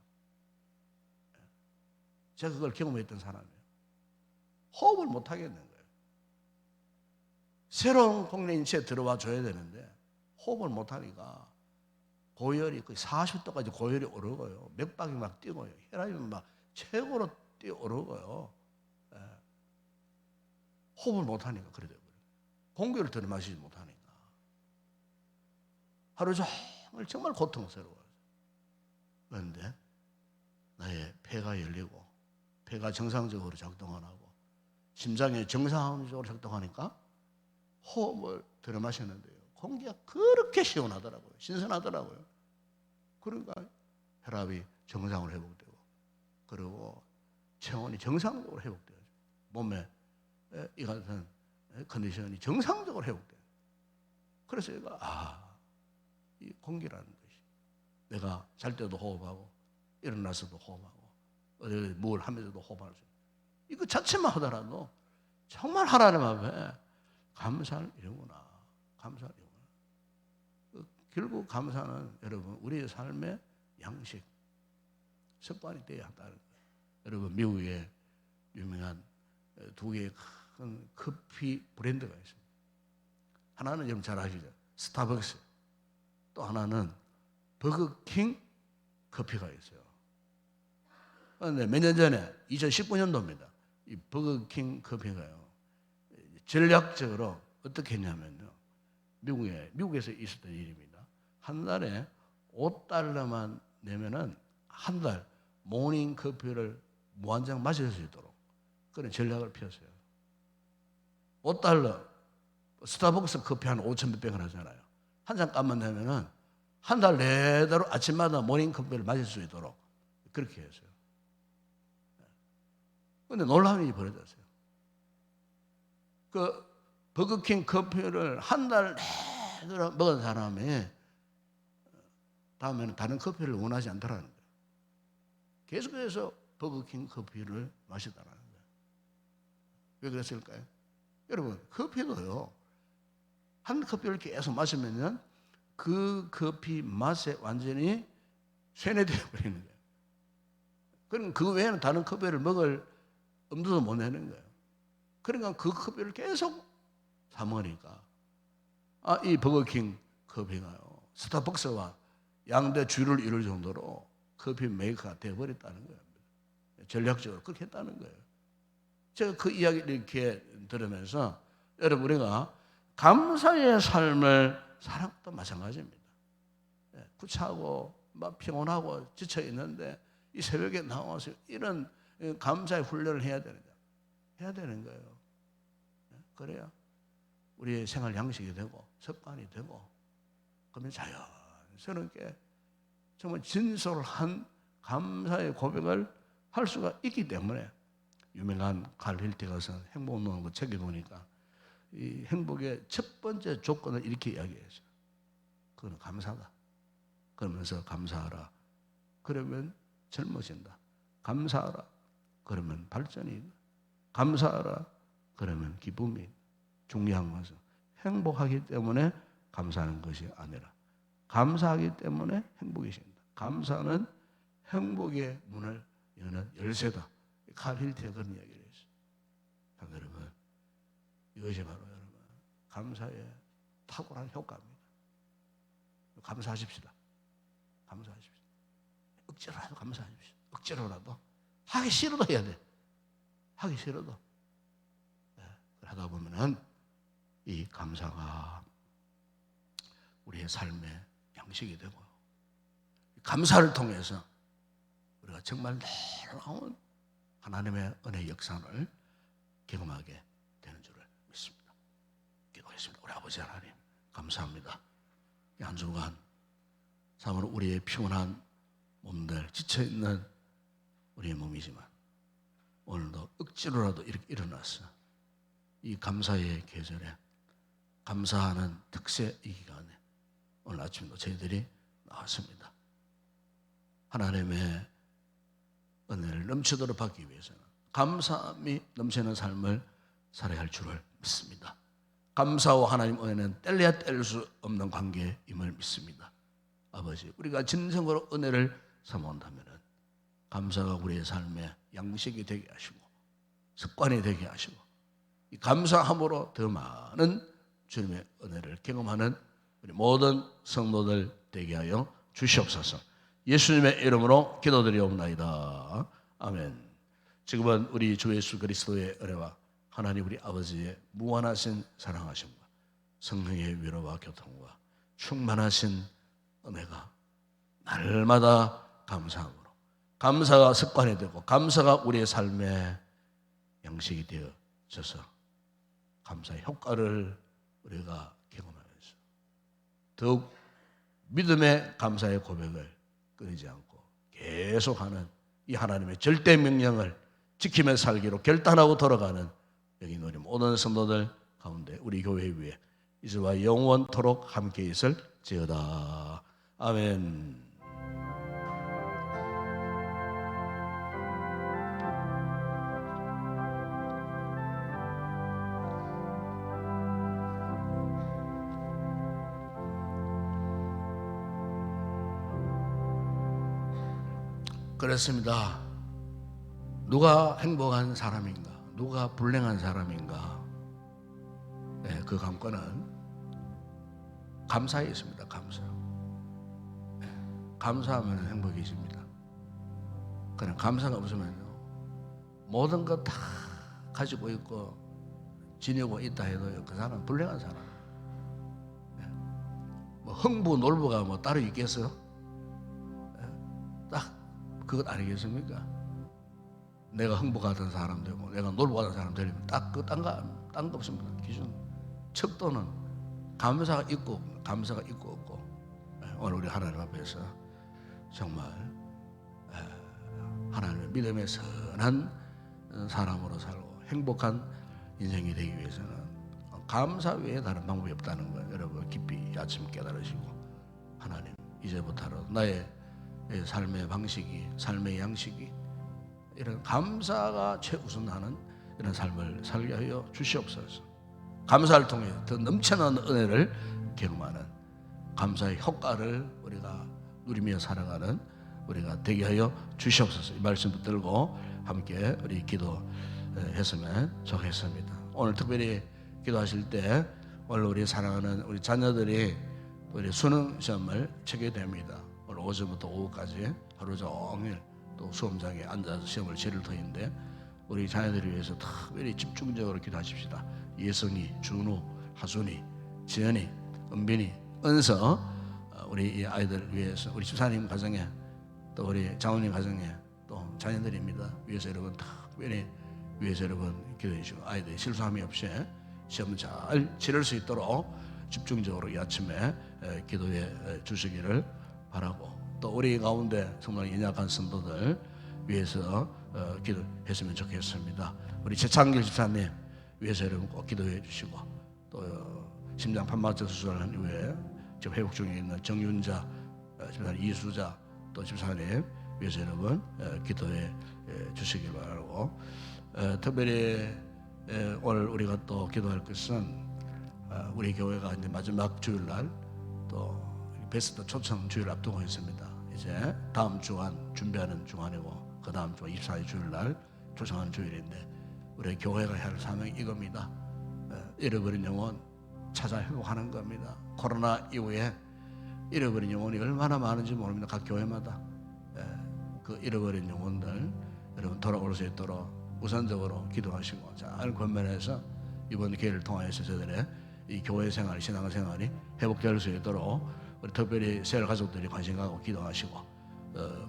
제가 그걸 경험했던 사람이에요. 호흡을 못 하겠는 거예요. 새로운 공기 인체에 들어와 줘야 되는데 호흡을 못 하니까 고열이 거의 40도까지 고열이 오르고요. 맥박이 막 뛰고요. 혈압이 막 최고로 뛰어오르고요. 호흡을 못 하니까 그래 되고요. 공기를 들이마시지 못하니까 하루 종일 정말 고통스러워요. 그런데 나의 폐가 열리고 폐가 정상적으로 작동 안 하고 심장이 정상적으로 작동하니까 호흡을 들이마시는데요. 공기가 그렇게 시원하더라고요. 신선하더라고요. 그러니까 혈압이 정상으로 회복되고 그리고 체온이 정상적으로 회복돼요. 몸에 이 같은 컨디션이 정상적으로 회복돼요. 그래서 얘가 이 공기라는 것이 내가 잘 때도 호흡하고 일어나서도 호흡하고 어디 뭘 하면서도 호흡할 수 있는 이거 자체만 하더라도 정말 하나님 앞에 감사할 일이구나. 감사할 일이구나. 결국 감사는 여러분 우리의 삶의 양식, 습관이 되어야 한다는 거예요. 여러분 미국에 유명한 두 개의 큰 커피 브랜드가 있습니다. 하나는 여러분 잘 아시죠? 스타벅스. 또 하나는 버거킹 커피가 있어요. 그런데 몇 년 전에 2019년도입니다. 이 버거킹 커피가요. 전략적으로 어떻게 했냐면요. 미국에서 있었던 일입니다. 한 달에 $5만 내면은 한 달 모닝 커피를 무한정 마실 수 있도록 그런 전략을 펴었어요. $5. 스타벅스 커피 한 5천 몇 병을 하잖아요. 한 잔 값만 내면은 한 달 내도록 아침마다 모닝 커피를 마실 수 있도록 그렇게 했어요. 그런데 놀라운 일이 벌어졌어요. 그 버거킹 커피를 한 달 내내 먹은 사람이 다음에는 다른 커피를 원하지 않더라는 거예요. 계속해서 버거킹 커피를 마시더라는 거예요. 왜 그랬을까요? 여러분, 커피도요, 한 커피를 계속 마시면 그 커피 맛에 완전히 쇠뇌되어 버리는 거예요. 그럼 그 외에는 다른 커피를 먹을 엄두도 못 내는 거예요. 그러니까 그 커피를 계속 사 먹으니까 이 버거킹 커피가요, 스타벅스와 양대 주류를 이룰 정도로 커피 메이커가 되어버렸다는 거예요. 전략적으로 그렇게 했다는 거예요. 제가 그 이야기를 이렇게 들으면서 여러분, 우리가 감사의 삶을 살아도 것도 마찬가지입니다. 구차하고 막 피곤하고 지쳐 있는데 이 새벽에 나와서 이런 감사의 훈련을 해야 되는 거예요. 그래야 우리의 생활 양식이 되고 습관이 되고, 그러면 자연스럽게 정말 진솔한 감사의 고백을 할 수가 있기 때문에, 유명한 칼 힐트가 쓴 행복론을 그 책에 보니까 이 행복의 첫 번째 조건을 이렇게 이야기했어요. 그건 감사다. 그러면서 감사하라. 그러면 젊어진다. 감사하라. 그러면 발전이 있다. 감사하라. 그러면 기쁨이 있다. 중요한 것은 행복하기 때문에 감사하는 것이 아니라 감사하기 때문에 행복이 생긴다. 감사는 행복의 문을 여는 열쇠다. 칼 힐트가 그런 이야기를 했어요. 여러분, 이것이 바로 여러분 감사의 탁월한 효과입니다. 감사하십시다. 감사하십시다. 억지로라도 감사하십시오. 억지로라도. 하기 싫어도 해야 돼. 하기 싫어도. 하다 보면은 이 감사가 우리의 삶의 양식이 되고, 감사를 통해서 우리가 정말 놀라운 하나님의 은혜의 역사를 경험하게 되는 줄을 믿습니다. 기도하겠습니다. 우리 아버지 하나님, 감사합니다. 이 한 주간 참으로 우리의 피곤한 몸들, 지쳐있는 우리의 몸이지만 오늘도 억지로라도 이렇게 일어나서 이 감사의 계절에, 감사하는 특세 이 기간에 오늘 아침도 저희들이 나왔습니다. 하나님의 은혜를 넘치도록 받기 위해서는 감사함이 넘치는 삶을 살아야 할 줄을 믿습니다. 감사와 하나님 은혜는 뗄래야 뗄 수 없는 관계임을 믿습니다. 아버지, 우리가 진정으로 은혜를 삼아온다면 감사가 우리의 삶의 양식이 되게 하시고 습관이 되게 하시고, 이 감사함으로 더 많은 주님의 은혜를 경험하는 우리 모든 성도들 되게 하여 주시옵소서. 예수님의 이름으로 기도드리옵나이다. 아멘. 지금은 우리 주 예수 그리스도의 은혜와 하나님 우리 아버지의 무한하신 사랑하심과 성령의 위로와 교통과 충만하신 은혜가 날마다 감사함으로, 감사가 습관이 되고 감사가 우리의 삶의 양식이 되어져서 감사의 효과를 우리가 경험하면서 더욱 믿음의 감사의 고백을 끊이지 않고 계속하는 이 하나님의 절대 명령을 지키며 살기로 결단하고 돌아가는 여기 우리 모든 성도들 가운데 우리 교회 위에 이제와 영원토록 함께 있을지어다. 아멘. 그렇습니다. 누가 행복한 사람인가? 누가 불행한 사람인가? 네, 그 관건은 감사에 있습니다. 감사. 네, 감사하면 행복해집니다. 그냥 감사가 없으면요, 모든 것 다 가지고 있고 지니고 있다 해도 그 사람은 불행한 사람. 네, 뭐 흥부 놀부가 뭐 따로 있겠어? 네, 딱 그것 아니겠습니까? 내가 흥분하던 사람 되고 내가 놀고하던 사람 되려면 딱 그 딴 거 없습니다. 기준 척도는 감사가 있고 없고, 오늘 우리 하나님 앞에서 정말 하나님의 믿음의 선한 사람으로 살고 행복한 인생이 되기 위해서는 감사 외에 다른 방법이 없다는 거예요. 여러분 깊이 아침 깨달으시고, 하나님 이제부터는 나의 삶의 방식이, 삶의 양식이 이런 감사가 최우선하는 이런 삶을 살게 하여 주시옵소서. 감사를 통해 더 넘쳐나는 은혜를 경험하는, 감사의 효과를 우리가 누리며 살아가는 우리가 되게 하여 주시옵소서. 이 말씀 붙들고 함께 우리 기도했으면 좋겠습니다. 오늘 특별히 기도하실 때 오늘 우리 사랑하는 우리 자녀들이 우리 수능 시험을 치게 됩니다. 오늘 오전부터 오후까지 하루 종일 또 수험장에 앉아서 시험을 치를 터인데 우리 자녀들을 위해서 특별히 집중적으로 기도하십시다. 예성이, 준우, 하순이, 지연이, 은빈이, 은서, 우리 이 아이들 위해서, 우리 집사님 가정에, 또 우리 장모님 가정에, 또 자녀들입니다. 위해서 여러분 특별히 위해서 여러분 기도해 주시고, 아이들이 실수함이 없이 시험 잘 치를 수 있도록 집중적으로 이 아침에 기도해 주시기를 바라고, 또 우리 가운데 정말 연약한 성도들 위해서 기도했으면 좋겠습니다. 우리 최창길 집사님 위해서 여러분 꼭 기도해 주시고, 또 심장 판막절 수술을 한 이후에 지금 회복 중에 있는 정윤자 집사님, 이수자 또 집사님 위해서 여러분 기도해 주시길 바라고, 특별히 오늘 우리가 또 기도할 것은 우리 교회가 이제 마지막 주일날 또 베스트 초청 주일 앞두고 있습니다. 이제 다음 주간 준비하는 주간이고 그 다음 주 24일 주일날 초청하는 주일인데 우리 교회가 할 사명이 이겁니다. 잃어버린 영혼 찾아 회복하는 겁니다. 코로나 이후에 잃어버린 영혼이 얼마나 많은지 모릅니다. 각 교회마다 그 잃어버린 영혼들 여러분 돌아올 수 있도록 우선적으로 기도하시고 잘 권면해서 이번 기회를 통하여서 저들의 이 교회 생활, 신앙 생활이 회복될 수 있도록 우리 특별히 세월 가족들이 관심 갖고 기도하시고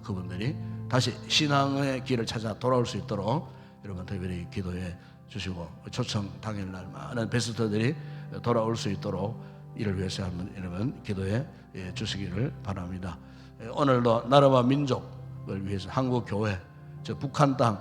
그분들이 다시 신앙의 길을 찾아 돌아올 수 있도록 여러분 특별히 기도해 주시고, 초청 당일날 많은 베스트들이 돌아올 수 있도록 이를 위해서 한번 여러분 기도해 주시기를 바랍니다. 오늘도 나라와 민족을 위해서 한국 교회, 저 북한 땅,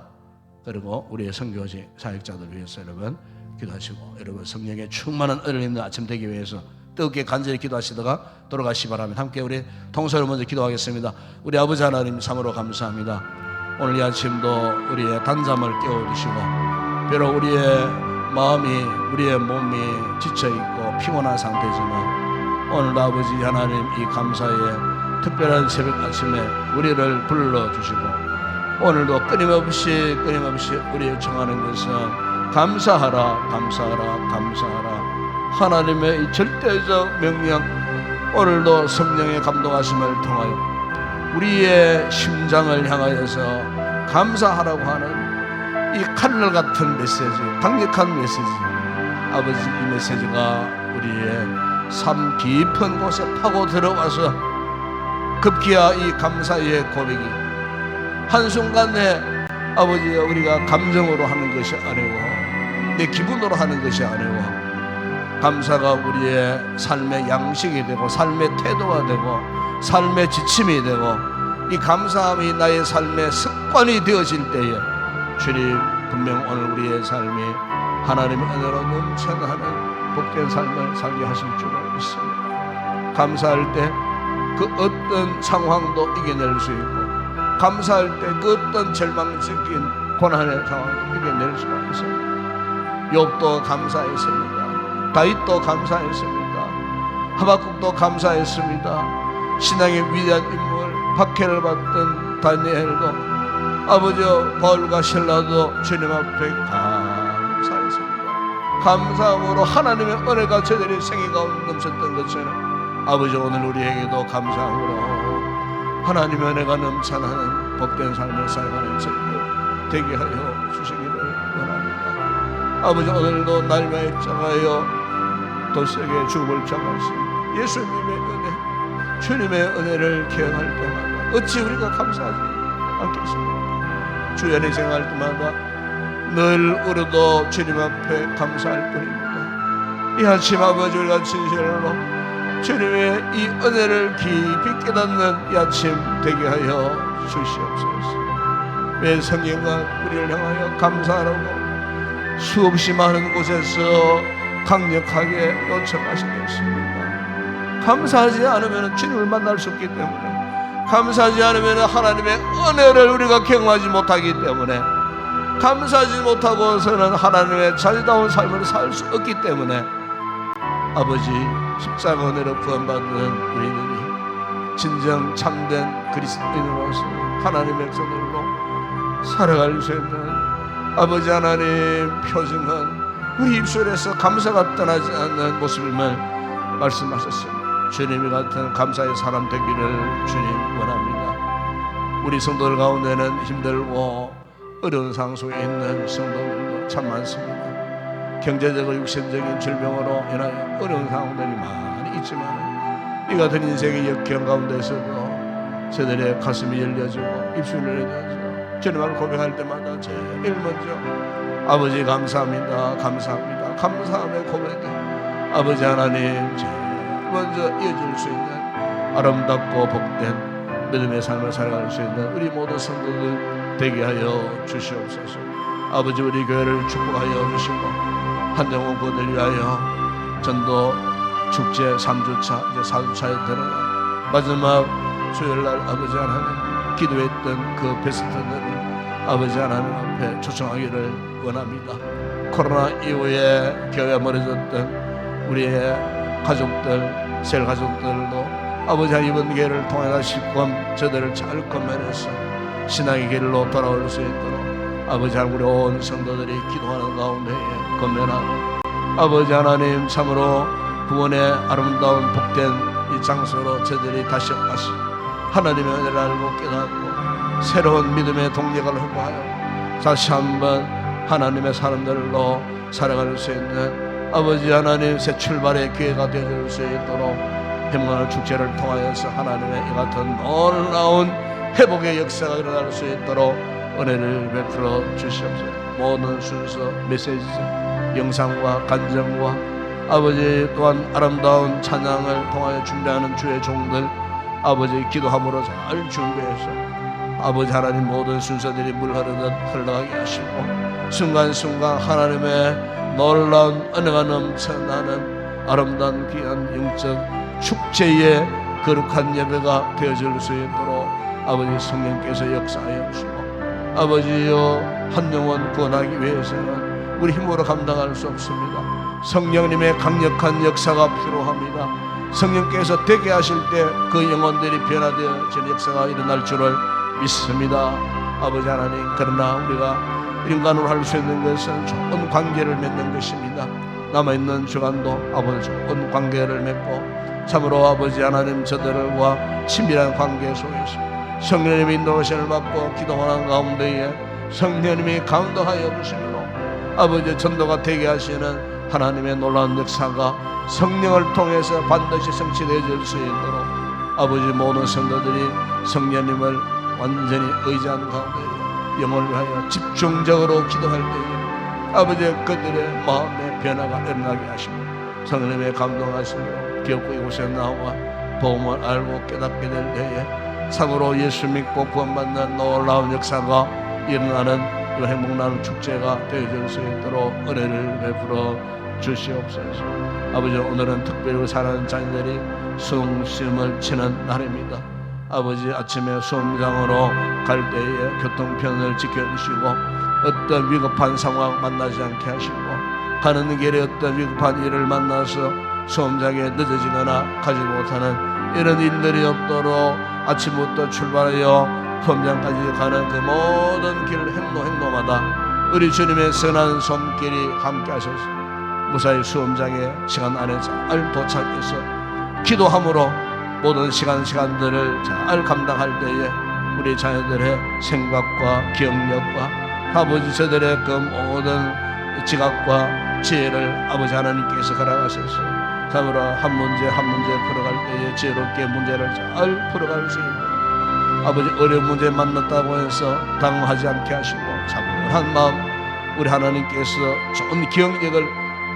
그리고 우리의 선교지 사역자들 위해서 여러분 기도하시고, 여러분 성령의 충만한 은혜를 입는 아침 되기 위해서 뜨겁게 간절히 기도하시다가 돌아가시기 바랍니다. 함께 우리 통성을 먼저 기도하겠습니다. 우리 아버지 하나님 참으로 감사합니다. 오늘 이 아침도 우리의 단잠을 깨워주시고, 비록 우리의 마음이, 우리의 몸이 지쳐있고 피곤한 상태지만 오늘 아버지 하나님 이 감사의 특별한 새벽 아침에 우리를 불러주시고, 오늘도 끊임없이 우리 요청하는 것은 감사하라, 감사하라, 감사하라. 하나님의 이 절대적 명령, 오늘도 성령의 감동하심을 통하여 우리의 심장을 향하여서 감사하라고 하는 이 칼날 같은 메시지, 강력한 메시지, 아버지 이 메시지가 우리의 삶 깊은 곳에 파고 들어와서 급기야 이 감사의 고백이 한순간에 아버지 우리가 감정으로 하는 것이 아니고 내 기분으로 하는 것이 아니고 감사가 우리의 삶의 양식이 되고 삶의 태도가 되고 삶의 지침이 되고 이 감사함이 나의 삶의 습관이 되어질 때에 주님 분명 오늘 우리의 삶이 하나님의 은혜로 넘쳐나는 복된 삶을 살게 하실 줄을 믿습니다. 감사할 때 그 어떤 상황도 이겨낼 수 있고, 감사할 때 그 어떤 절망적인 고난의 상황도 이겨낼 수가 있습니다. 욥도 감사했습니다. 다윗도 감사했습니다. 하박국도 감사했습니다. 신앙의 위대한 인물 박해를 받던 다니엘도, 아버지 바울과 실라도 주님 앞에 감사했습니다. 감사함으로 하나님의 은혜가 저들의 생애 가운데 넘쳤던 것처럼 아버지 오늘 우리에게도 감사함으로 하나님의 은혜가 넘쳐나는 복된 삶을 살아가는 저희들 되게 하여 주시기를 원합니다. 아버지 오늘도 날마다 입장하여 도색의 죽음을 정하신 예수님의 은혜, 주님의 은혜를 기억할 때마다 어찌 우리가 감사하지 않겠습니까? 주연의 생활 때마다 늘 우리도 주님 앞에 감사할 뿐입니다. 이 아침 아버지 우리가 진실로 주님의 이 은혜를 깊이 깨닫는 이 아침 되게 하여 주시옵소서. 왜 성령과 우리를 향하여 감사하라고 수없이 많은 곳에서 강력하게 요청하시겠습니다. 감사하지 않으면 주님을 만날 수 없기 때문에, 감사하지 않으면 하나님의 은혜를 우리가 경험하지 못하기 때문에, 감사하지 못하고서는 하나님의 자유다운 삶을 살 수 없기 때문에, 아버지 십자가 은혜로 구원받은 우리들이 진정 참된 그리스도인으로서 하나님의 백성들로 살아갈 수 있는 아버지 하나님 표징은 우리 입술에서 감사가 떠나지 않는 모습임을 말씀하셨습니다. 주님이 같은 감사의 사람 되기를 주님 원합니다. 우리 성도들 가운데는 힘들고 어려운 상황 속에 있는 성도들도 참 많습니다. 경제적으로 육신적인 질병으로 인하여 어려운 상황들이 많이 있지만, 이 같은 인생의 역경 가운데서도 저들의 가슴이 열려지고 입술이 열려져 주님을 고백할 때마다 제일 먼저 아버지 감사합니다, 감사합니다, 감사함의 고백이 아버지 하나님 제일 먼저 이어질 수 있는 아름답고 복된 믿음의 삶을 살아갈 수 있는 우리 모든 성도들 되게 하여 주시옵소서. 아버지 우리 교회를 축복하여 주시고 한정원 구원을 위하여 전도 축제 3주차 이제 4주차에 들어가 마지막 수요일날 아버지 하나님 기도했던 그 베스트들을 아버지 하나님 앞에 초청하기를 원합니다. 코로나 이후에 교회가 멀어졌던 우리의 가족들, 셀 가족들도 아버지 하나님 이번 기회를 통해 다시금 저들을 잘 건면해서 신앙의 길로 돌아올 수 있도록 아버지 하나님 우리 온 성도들이 기도하는 가운데에 건면하고, 아버지 하나님 참으로 구원의 아름다운 복된 이 장소로 저들이 다시 와서 하나님의 은혜를 알고 깨닫고 새로운 믿음의 동력을 회복하여 다시 한번 하나님의 사람들로 살아갈 수 있는 아버지 하나님 새 출발의 기회가 되어줄 수 있도록 행복한 축제를 통하여서 하나님의 이 같은 놀라운 회복의 역사가 일어날 수 있도록 은혜를 베풀어 주시옵소서. 모든 순서, 메시지, 영상과 간증과 아버지 또한 아름다운 찬양을 통하여 준비하는 주의 종들 아버지 기도함으로 잘 준비해서 아버지 하나님 모든 순서들이 물 흐르듯 흘러가게 하시고 순간순간 하나님의 놀라운 은혜가 넘쳐나는 아름다운 귀한 영적 축제의 거룩한 예배가 되어질 수 있도록 아버지 성령께서 역사하여 주시고, 아버지여 한 영혼 구원하기 위해서는 우리 힘으로 감당할 수 없습니다. 성령님의 강력한 역사가 필요합니다. 성령께서 되게 하실 때 그 영혼들이 변화되어지는 역사가 일어날 줄을 믿습니다. 아버지 하나님, 그러나 우리가 인간으로 할 수 있는 것은 좋은 관계를 맺는 것입니다. 남아있는 주간도 아버지 좋은 관계를 맺고 참으로 아버지 하나님 저들과 친밀한 관계 속에서 성령님의 인도하심을 받고 기도하는 가운데에 성령님이 감동하여 주시므로 아버지 전도가 되게 하시는 하나님의 놀라운 역사가 성령을 통해서 반드시 성취되어질 수 있도록 아버지 모든 성도들이 성령님을 완전히 의지하는 가운데 영혼을 위하여 집중적으로 기도할 때에 아버지 그들의 마음의 변화가 일어나게 하시고 성령님의 감동하심으로 기업고 이곳에 나와 복음을 알고 깨닫게 될 때에 참으로 예수 믿고 구원받는 놀라운 역사가 일어나는 이 행복나는 축제가 되어질 수 있도록 은혜를 베풀어 주시옵소서. 아버지 오늘은 특별히 사랑하는 자녀들이 수능시험을 치는 날입니다. 아버지 아침에 수험장으로 갈 때에 교통편을 지켜주시고 어떤 위급한 상황 만나지 않게 하시고 가는 길에 어떤 위급한 일을 만나서 수험장에 늦어지거나 가지 못하는 이런 일들이 없도록 아침부터 출발하여 수험장까지 가는 그 모든 길 행로마다 우리 주님의 선한 손길이 함께 하셔서 무사히 수험장에 시간 안에 잘 도착해서 기도함으로 모든 시간들을 잘 감당할 때에 우리 자녀들의 생각과 기억력과 아버지 저들의 그 모든 지각과 지혜를 아버지 하나님께서 허락하셔서 참으로 한 문제 풀어갈 때에 지혜롭게 문제를 잘 풀어갈 수 있는 아버지 어려운 문제 만났다고 해서 당황하지 않게 하시고 차분한 마음 우리 하나님께서 좋은 기억력을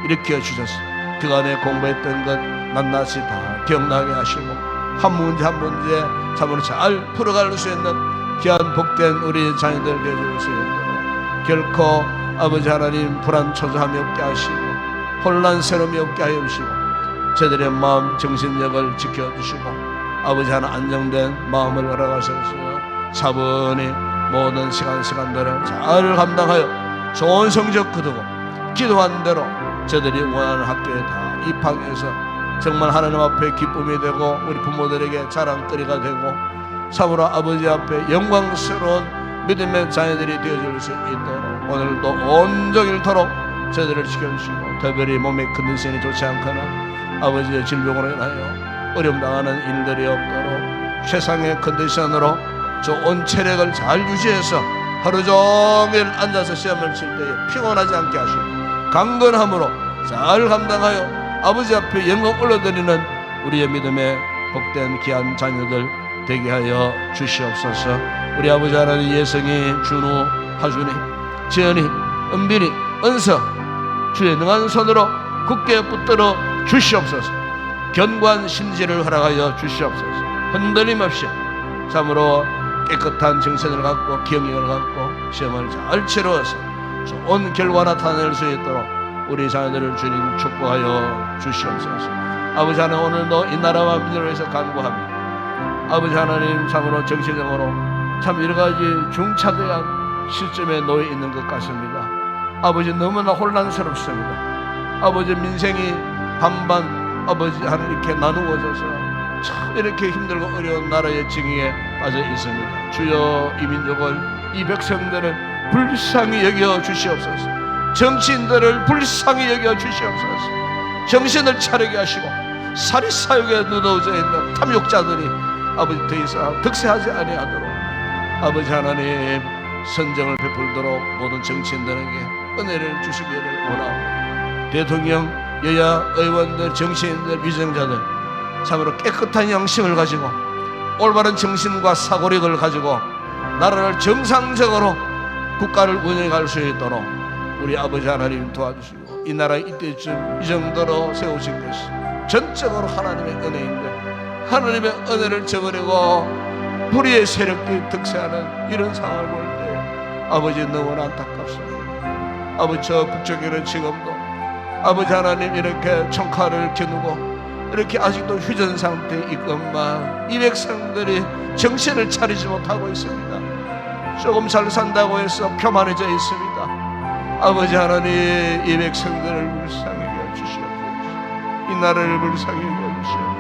일으켜 주셔서 그간에 공부했던 것 낱낱이 다 기억나게 하시고 한 문제 참으로 잘 풀어갈 수 있는 귀한 복된 우리 자녀들 되어줄 수 있도록 결코 아버지 하나님 불안초조함이 없게 하시고 혼란스러움이 없게 하여 주시고 저들의 마음 정신력을 지켜주시고 아버지 하나 안정된 마음을 허락하셔서 차분히 모든 시간들을 잘 감당하여 좋은 성적 거두고 기도한 대로 저들이 원하는 학교에 다 입학해서 정말 하나님 앞에 기쁨이 되고 우리 부모들에게 자랑거리가 되고 참으로 아버지 앞에 영광스러운 믿음의 자녀들이 되어줄 수 있도록 오늘도 온종일토록 저들을 지켜주시고 특별히 몸의 컨디션이 좋지 않거나 아버지의 질병으로 인하여 어려움 당하는 일들이 없도록 최상의 컨디션으로 좋은 체력을 잘 유지해서 하루 종일 앉아서 시험을 칠 때에 피곤하지 않게 하시고 강건함으로 잘 감당하여 아버지 앞에 영광 올려드리는 우리의 믿음의 복된 귀한 자녀들 되게 하여 주시옵소서. 우리 아버지 하나님 예성이, 준우, 하준이, 지연이, 은빈이, 은서 주의 능한 손으로 굳게 붙들어 주시옵소서. 견고한 심지를 허락하여 주시옵소서. 흔들림 없이 참으로 깨끗한 정신을 갖고 경영을 갖고 시험을 잘 치러서 좋은 결과 나타낼 수 있도록 우리 자녀들을 주님 축복하여 주시옵소서. 아버지 하나님 오늘도 이 나라와 민족을 위해서 간구합니다. 아버지 하나님 참으로 정신적으로 참 여러가지 중차대한 시점에 놓여 있는 것 같습니다. 아버지 너무나 혼란스럽습니다. 아버지 민생이 반반 아버지 하나님 이렇게 나누어져서 참 이렇게 힘들고 어려운 나라의 징위에 빠져 있습니다. 주여 이 민족을 이 백성들을 불쌍히 여겨 주시옵소서. 정치인들을 불쌍히 여겨 주시옵소서. 정신을 차리게 하시고 사리사욕에 누더져 있는 탐욕자들이 아버지 더 이상 득세하지 아니하도록 아버지 하나님 선정을 베풀도록 모든 정치인들에게 은혜를 주시기를 원하고 대통령, 여야, 의원들, 정치인들, 위정자들 참으로 깨끗한 양심을 가지고 올바른 정신과 사고력을 가지고 나라를 정상적으로 국가를 운영할 수 있도록 우리 아버지 하나님 도와주시고 이 나라 이때쯤 이 정도로 세우신 것이 전적으로 하나님의 은혜인데 하나님의 은혜를 저버리고 불의의 세력들이 득세하는 이런 상황을 볼 때 아버지 너무나 안타깝습니다. 아버지 저 북쪽에는 지금도 아버지 하나님 이렇게 총칼을 겨누고 이렇게 아직도 휴전 상태에 있건만 이 백성들이 정신을 차리지 못하고 있습니다. 조금 잘 산다고 해서 표만해져 있습니다. 아버지 하나님 이 백성들을 불쌍히 여겨주시옵소서. 이 나라를 불쌍히 여겨주시옵소서.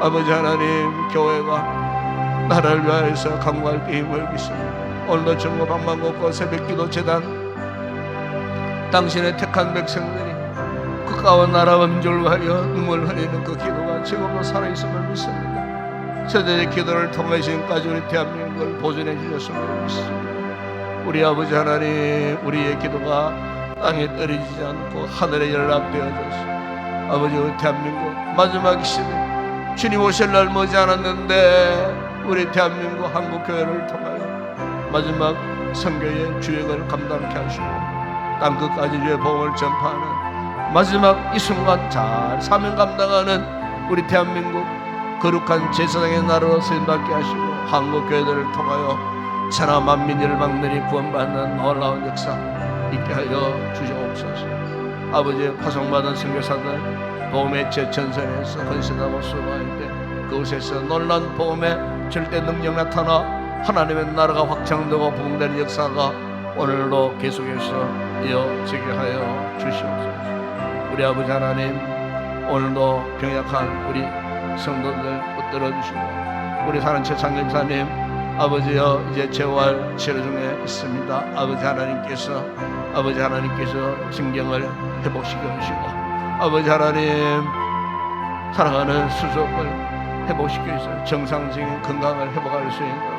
아버지 하나님 교회가 나라를 위하여서 강구할 때 힘을 믿습니다. 오늘도 전국 방방곡곡 새벽기도 재단 당신의 택한 백성들이 국가와 나라와 민족을 위하여 눈물 흘리는 그 기도가 지금도 살아있음을 믿습니다. 저들의 기도를 통해 지금까지 우리 대한민국을 보존해 주셨음을 믿습니다. 우리 아버지 하나님 우리의 기도가 땅에 떨어지지 않고 하늘에 연락되어져서 아버지 우리 대한민국 마지막 시대 주님 오실 날 머지않았는데 우리 대한민국 한국교회를 통하여 마지막 선교의 주역을 감당케 하시고 땅끝까지 주의 복음을 전파하는 마지막 이 순간 잘 사명 감당하는 우리 대한민국 거룩한 제사장의 나라로 쓰임받게 하시고 한국교회들을 통하여 천하 만민 열방들이 구원받는 놀라운 역사 있게 하여 주시옵소서. 아버지의 파송받은 선교사들 복음의 제천선에서 헌신하고 수고할 때 그곳에서 놀라운 복음의 절대 능력 나타나 하나님의 나라가 확장되고 부흥되는 역사가 오늘도 계속해서 이어지게 하여 주시옵소서. 우리 아버지 하나님 오늘도 병약한 우리 성도들 붙들어 주시고 우리 사랑채 장님사님 아버지여 이제 재활 치료 중에 있습니다. 아버지 하나님께서 신경을 회복시켜 주시고 아버지 하나님 살아가는 수족을 회복시켜 주셔서 정상적인 건강을 회복할 수 있도록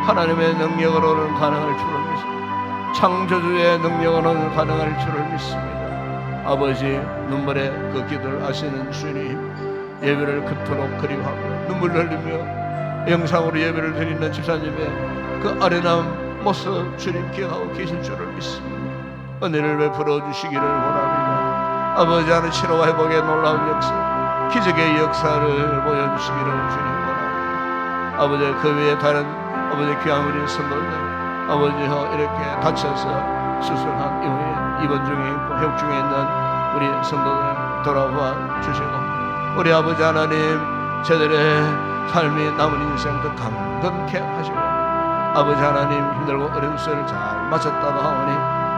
하나님의 능력으로는 가능할 줄을 믿습니다. 창조주의 능력으로는 가능할 줄을 믿습니다. 아버지 눈물의 그 기도를 아시는 주님 예배를 그토록 그리워하고 눈물 흘리며 영상으로 예배를 드리는 집사님의 그 아련한 모습 주님 기억하고 계실 줄을 믿습니다. 은혜를 베풀어 주시기를 원합니다. 아버지 하나님 치료와 회복의 놀라운 역사 기적의 역사를 보여주시기를 주님 원합니다. 아버지 그 외에 다른 아버지 귀한 우리 성도들 아버지여 이렇게 다쳐서 수술한 이후에 입원 중에 있고 회복 중에 있는 우리 성도들 돌아와 주시고 우리 아버지 하나님 저들의 삶이 남은 인생도 강건케 하시고 아버지 하나님 힘들고 어려운 시절을 잘 마쳤다가 하오니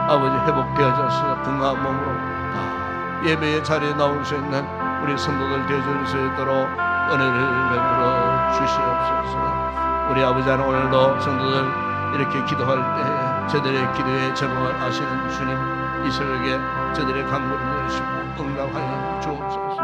아버지 회복되어져서 건강한 몸으로 다 예배의 자리에 나올 수 있는 우리 성도들 되어줄 수 있도록 은혜를 베풀어 주시옵소서. 우리 아버지 하나님 오늘도 성도들 이렇게 기도할 때에 저들의 기도에 제목을 아시는 주님 이 새벽에 저들의 간구를 들으시고 응답하여 주옵소서.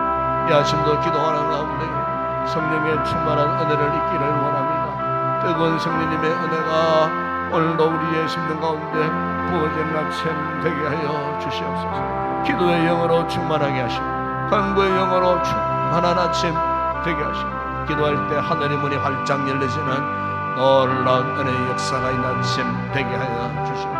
이 아침도 기도하는 가운데 성령의 충만한 은혜를 잊기를 원합니다. 뜨거운 성령님의 은혜가 오늘도 우리의 심령 가운데 부어지는 아침 되게 하여 주시옵소서. 기도의 영으로 충만하게 하시고 간구의 영으로 충만한 아침 되게 하시고 기도할 때 하늘의 문이 활짝 열려지는 놀라운 은혜의 역사가 있는 아침 되게 하여 주시옵소서.